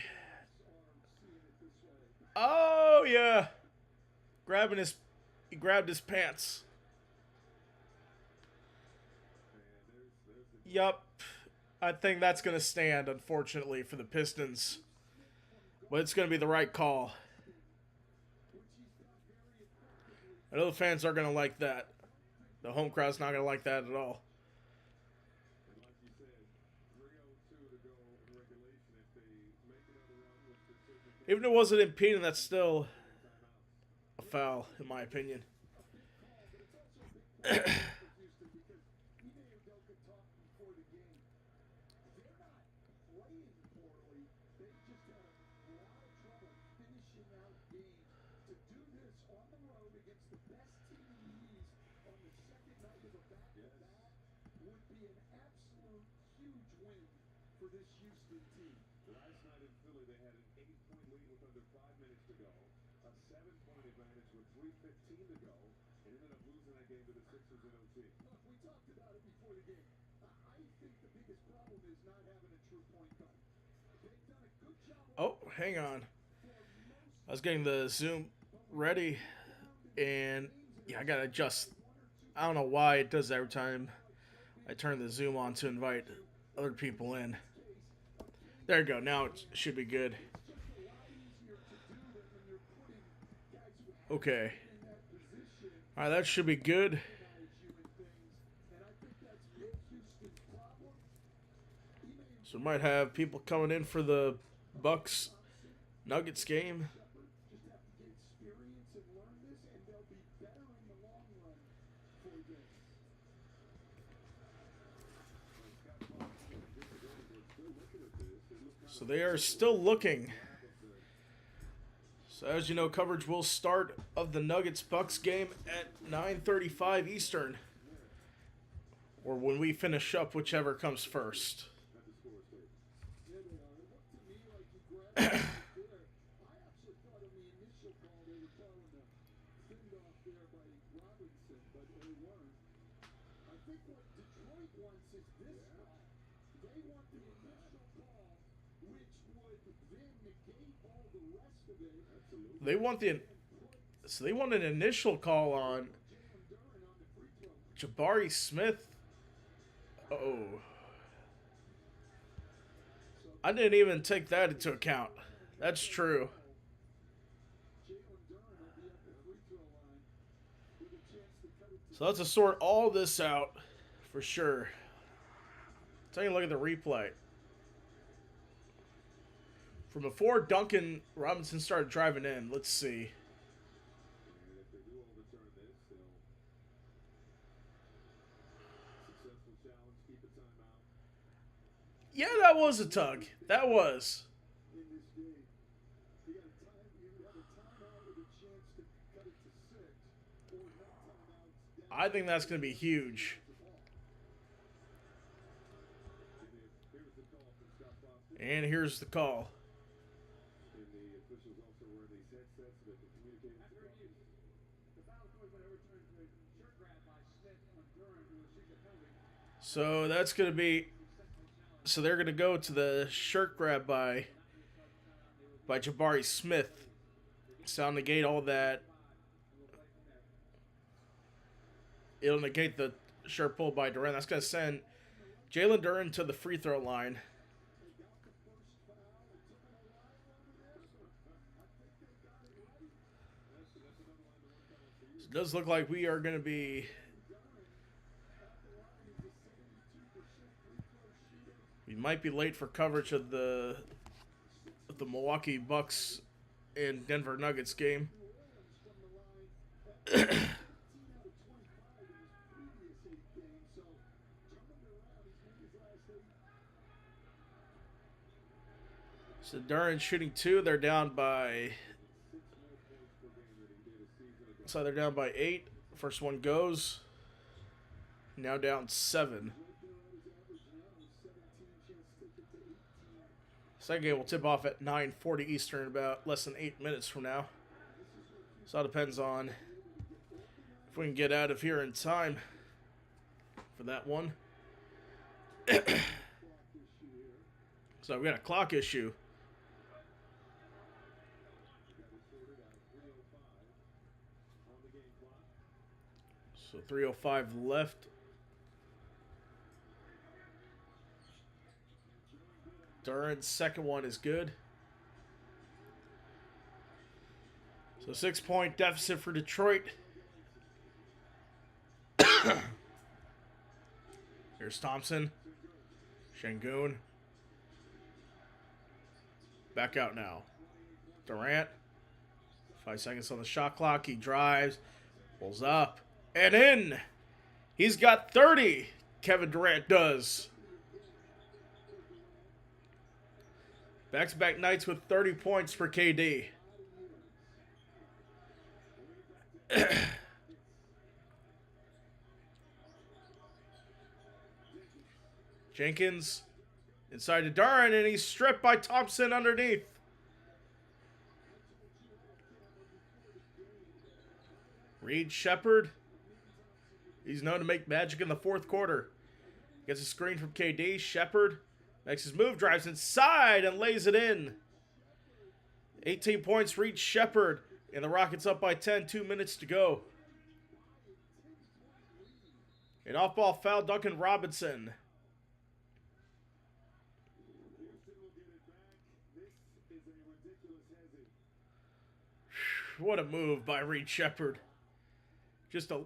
Oh, yeah. He grabbed his pants. Yup. I think that's going to stand, unfortunately, for the Pistons. But it's going to be the right call. I know the fans aren't going to like that. The home crowd's not going to like that at all. Even if it wasn't impeding, that's still a foul, in my opinion. Oh, hang on. I was getting the Zoom ready, and yeah, I gotta adjust. I don't know why it does that every time I turn the Zoom on to invite other people in. There you go. Now it should be good. Okay. All right, that should be good. So we might have people coming in for the Bucks Nuggets game. So they are still looking. So as you know, coverage will start of the Nuggets-Bucks game at 9:35 Eastern. Or when we finish up, whichever comes first. They want an initial call on Jabari Smith. Oh. I didn't even take that into account. That's true. So let's sort all this out for sure. Take a look at the replay. From before Duncan Robinson started driving in, let's see. Yeah, that was a tug. That was. I think that's going to be huge. And here's the call. So that's going to be... So they're going to go to the shirt grab by Jabari Smith. So I'll negate all that. It'll negate the shirt pull by Durant. That's going to send Jalen Duren to the free throw line. So it does look like we are going to be... We might be late for coverage of the Milwaukee Bucks and Denver Nuggets game. So Duren shooting two. They're down by... So they're down by 8. First one goes. Now down 7. Second game will tip off at 9:40 Eastern, about less than 8 minutes from now. So it depends on If we can get out of here in time for that one. So we got a clock issue. So 3:05 left. Durant's second one is good. So 6-point deficit for Detroit. Here's Thompson. Şengün. Back out now. Durant. 5 seconds on the shot clock. He drives. Pulls up. And in. He's got 30. Kevin Durant does. Back-to-back nights with 30 points for KD. Jenkins inside to Durant, and he's stripped by Thompson underneath. Reed Shepherd. He's known to make magic in the fourth quarter. Gets a screen from KD. Shepherd makes his move, drives inside, and lays it in. 18 points, Reed Shepherd. And the Rockets up by 10, 2 minutes to go. An off-ball foul, Duncan Robinson. What a move by Reed Shepherd. Just to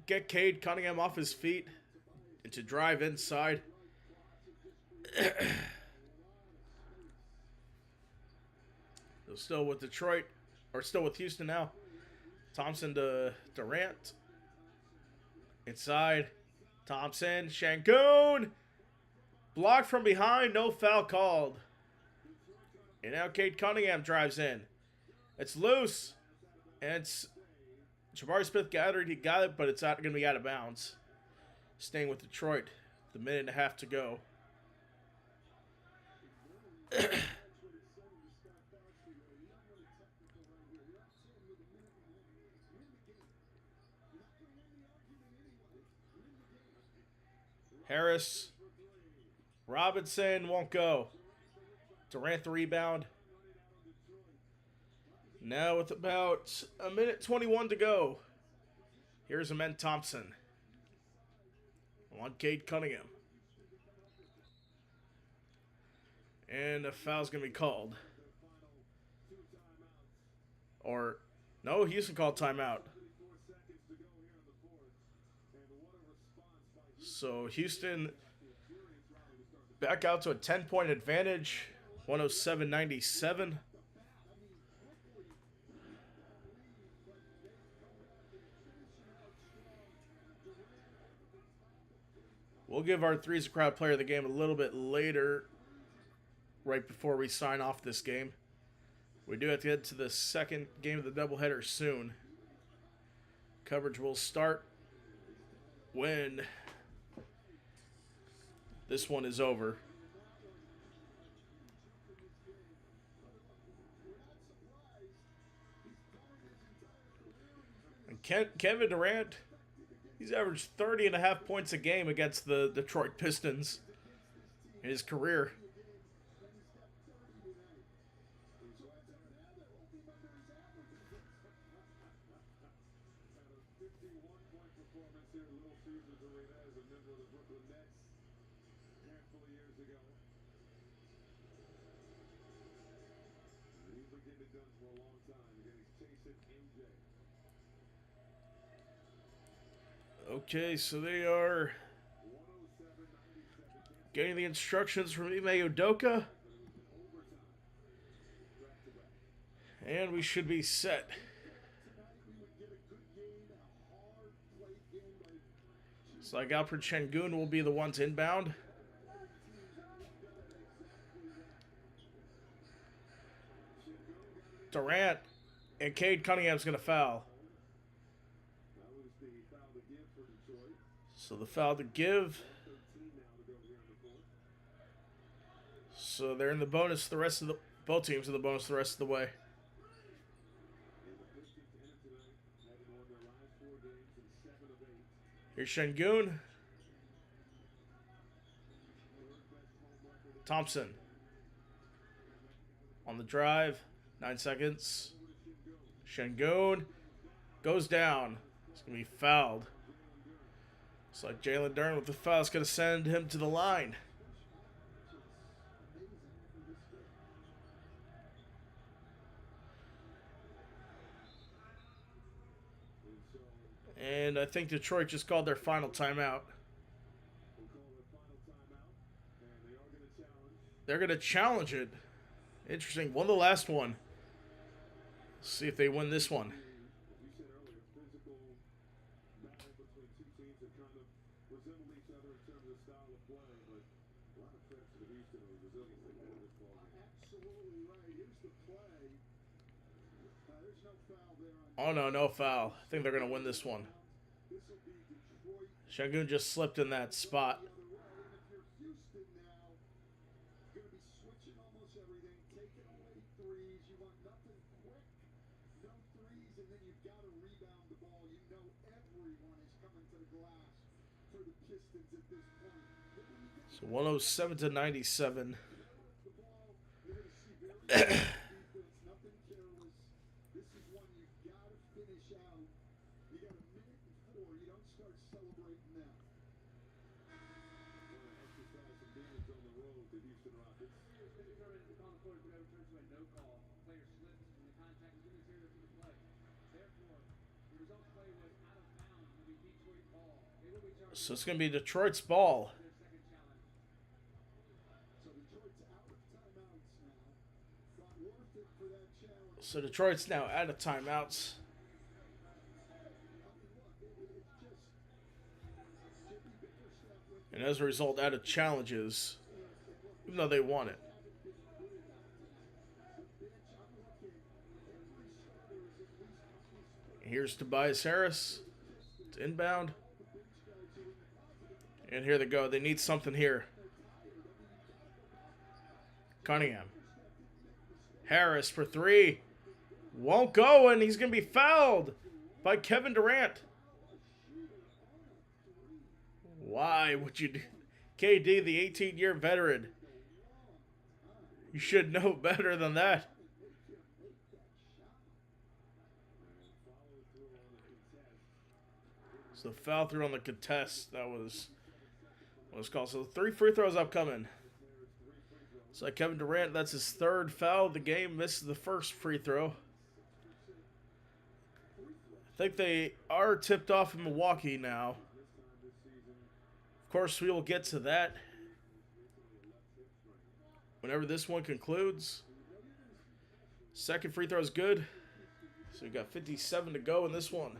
get Cade Cunningham off his feet and to drive inside. So still with Detroit, or still with Houston now. Thompson to Durant. Inside. Thompson. Şengün. Blocked from behind. No foul called. And now Cade Cunningham drives in. It's loose. And it's Jabari Smith gathered. He got it, but it's not going to be out of bounds. Staying with Detroit. The minute and a half to go. Harris. Robinson won't go. Durant the rebound. Now with about a minute 21 to go. Here's Amen Thompson. On Cade Cunningham. And a foul's going to be called. Or, no, Houston called timeout. So Houston back out to a 10-point advantage. 107-97. We'll give our Three's a Crowd player of the game a little bit later, right before we sign off this game. We do have to get to the second game of the doubleheader soon. Coverage will start when this one is over. And Kevin Durant, he's averaged 30.5 points a game against the Detroit Pistons in his career. Okay, so they are getting the instructions from Ime Udoka. And we should be set. So like Alfred Şengün will be the ones inbound. Durant and Cade Cunningham's going to foul. So the foul to give. So they're in the bonus the rest of the both teams in the bonus the rest of the way. Here's Şengün. Thompson. On the drive. 9 seconds. Şengün goes down. He's going to be fouled. Looks like Jalen Duren with the foul is going to send him to the line. And I think Detroit just called their final timeout. They're going to challenge it. Interesting. Won the last one. Let's see if they win this one. Oh no, no foul. I think they're going to win this one. Şengün just slipped in that spot. So 107 to 97. So it's going to be Detroit's ball. So Detroit's now out of timeouts. And as a result, out of challenges, even though they won it. Here's Tobias Harris. It's inbound. And here they go. They need something here. Cunningham. Harris for three. Won't go, and he's going to be fouled by Kevin Durant. Why would you do? KD, the 18-year veteran. You should know better than that. So foul through on the contest. That was what it was called. So 3 free throws upcoming. So Kevin Durant, that's his 3rd foul of the game. Misses the first free throw. I think they are tipped off in Milwaukee now. Of course, we will get to that whenever this one concludes. Second free throw is good. So we got 57 to go in this one.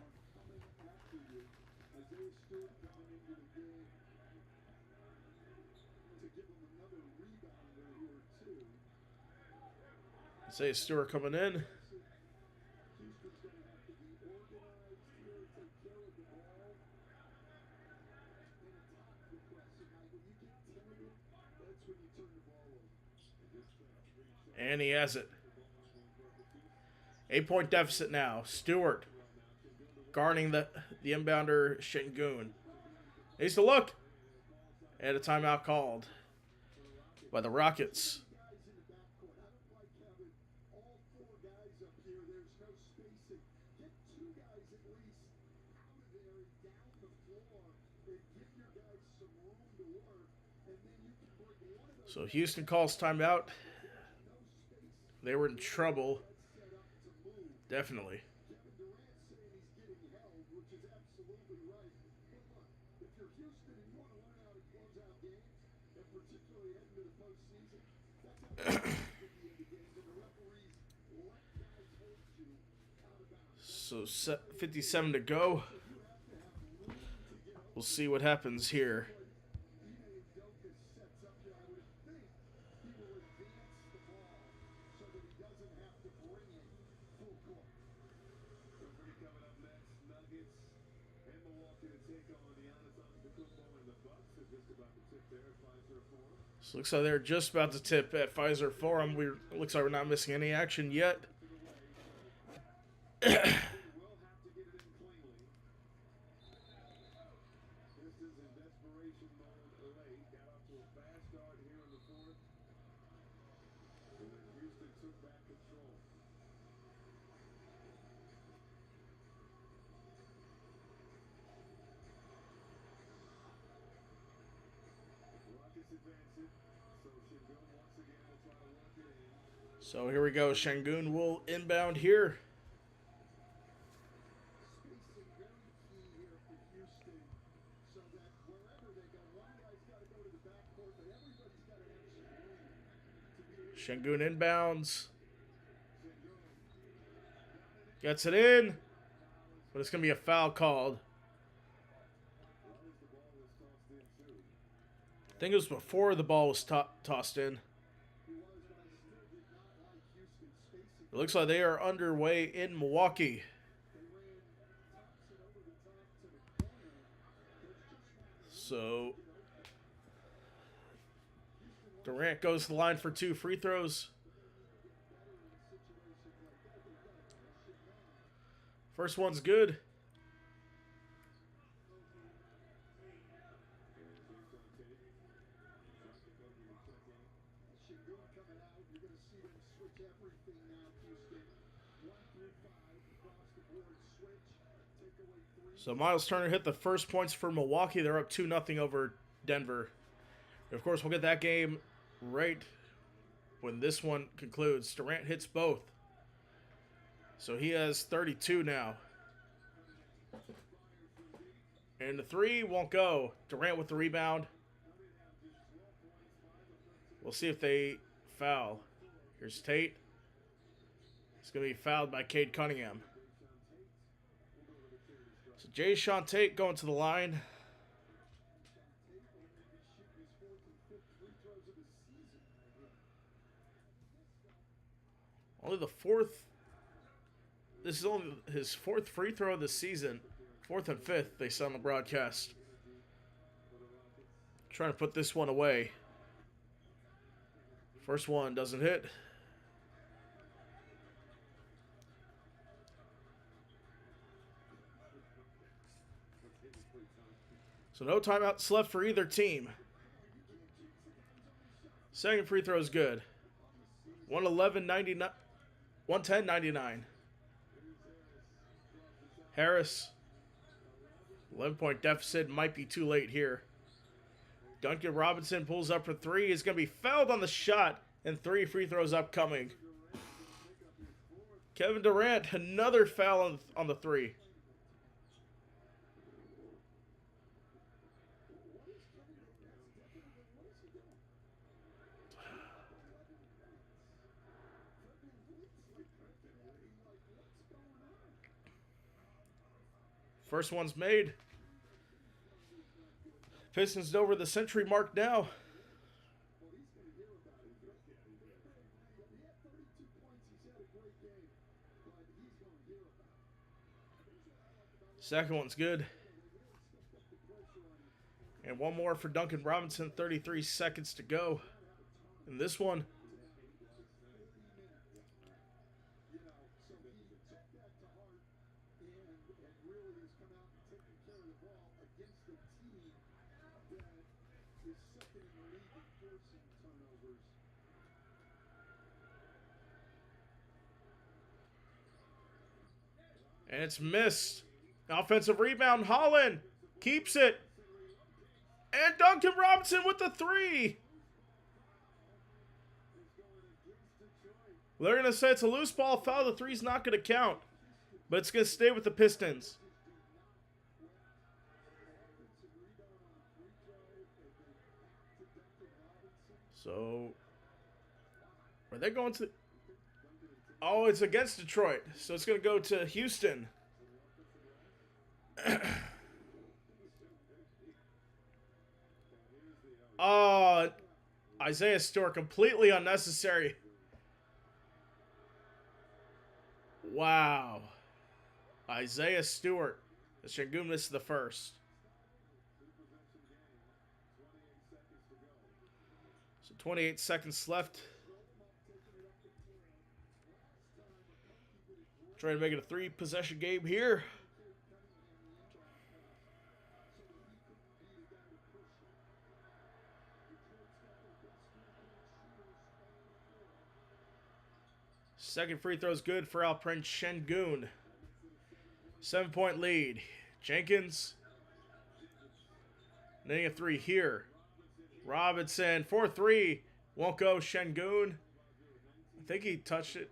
Isaiah Stewart coming in. And he has it. 8-point deficit now. Stewart guarding the inbounder Şengün. Needs to look. And a timeout called by the Rockets. So Houston calls timeout. They were in trouble. Definitely. So 57 to go. We'll see what happens here. So looks like they're just about to tip at Pfizer Forum. Looks like we're not missing any action yet. So here we go. Şengün will inbound here. Şengün inbounds. Gets it in. But it's going to be a foul called. I think it was before the ball was tossed in. It looks like they are underway in Milwaukee. So Durant goes to the line for 2 free throws. First one's good. So Miles Turner hit the first points for Milwaukee. They're up 2-0 over Denver. And of course, we'll get that game right when this one concludes. Durant hits both. So he has 32 now. And the 3 won't go. Durant with the rebound. We'll see if they foul. Here's Tate. It's going to be fouled by Cade Cunningham. So Jae'Sean Tate going to the line. Only the 4th. This is only his 4th free throw of the season. 4th and 5th, they said on the broadcast. Trying to put this one away. First one doesn't hit. So no timeouts left for either team. Second free throw is good. 111.99. 110.99. Harris. 11-point deficit. Might be too late here. Duncan Robinson pulls up for 3. He's going to be fouled on the shot. And 3 free throws upcoming. Kevin Durant, another foul on the 3. First one's made. Pistons over the century mark now. Second one's good. And one more for Duncan Robinson. 33 seconds to go in this one. And it's missed. Offensive rebound. Holland keeps it. And Duncan Robinson with the 3. They're going to say it's a loose ball foul. The 3's not going to count. But it's going to stay with the Pistons. So, are they going to... Oh, it's against Detroit. So it's going to go to Houston. Oh, Isaiah Stewart, completely unnecessary. Wow. Isaiah Stewart. The Şengün missed the first. So 28 seconds left. Trying to make it a 3-possession game here. Second free throw is good for Alperen Şengün. 7-point lead. Jenkins. Netting a three here. Robinson, 4-3. Won't go. Şengün. I think he touched it.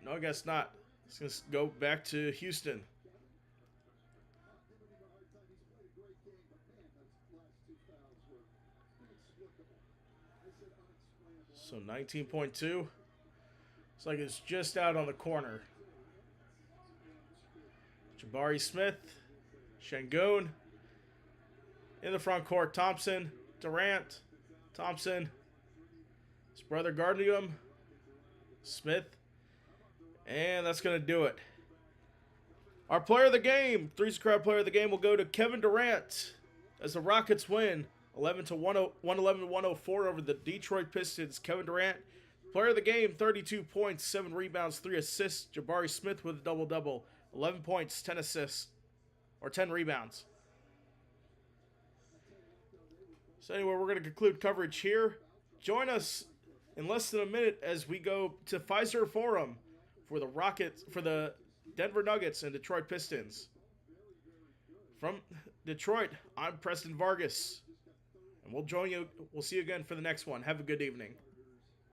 No, I guess not. It's going to go back to Houston. So 19.2. It's like it's just out on the corner. Jabari Smith. Şengün. In the front court, Thompson. Durant. Thompson. His brother guarding him. Smith. And that's going to do it. Our player of the game, Three's Crowd player of the game, will go to Kevin Durant as the Rockets win 111-104 over the Detroit Pistons. Kevin Durant, player of the game, 32 points, 7 rebounds, 3 assists. Jabari Smith with a double-double, 11 points, 10 assists, or 10 rebounds. So anyway, we're going to conclude coverage here. Join us in less than a minute as we go to Pfizer Forum for the Denver Nuggets and Detroit Pistons. From Detroit, I'm Preston Vargas. And we'll see you again for the next one. Have a good evening.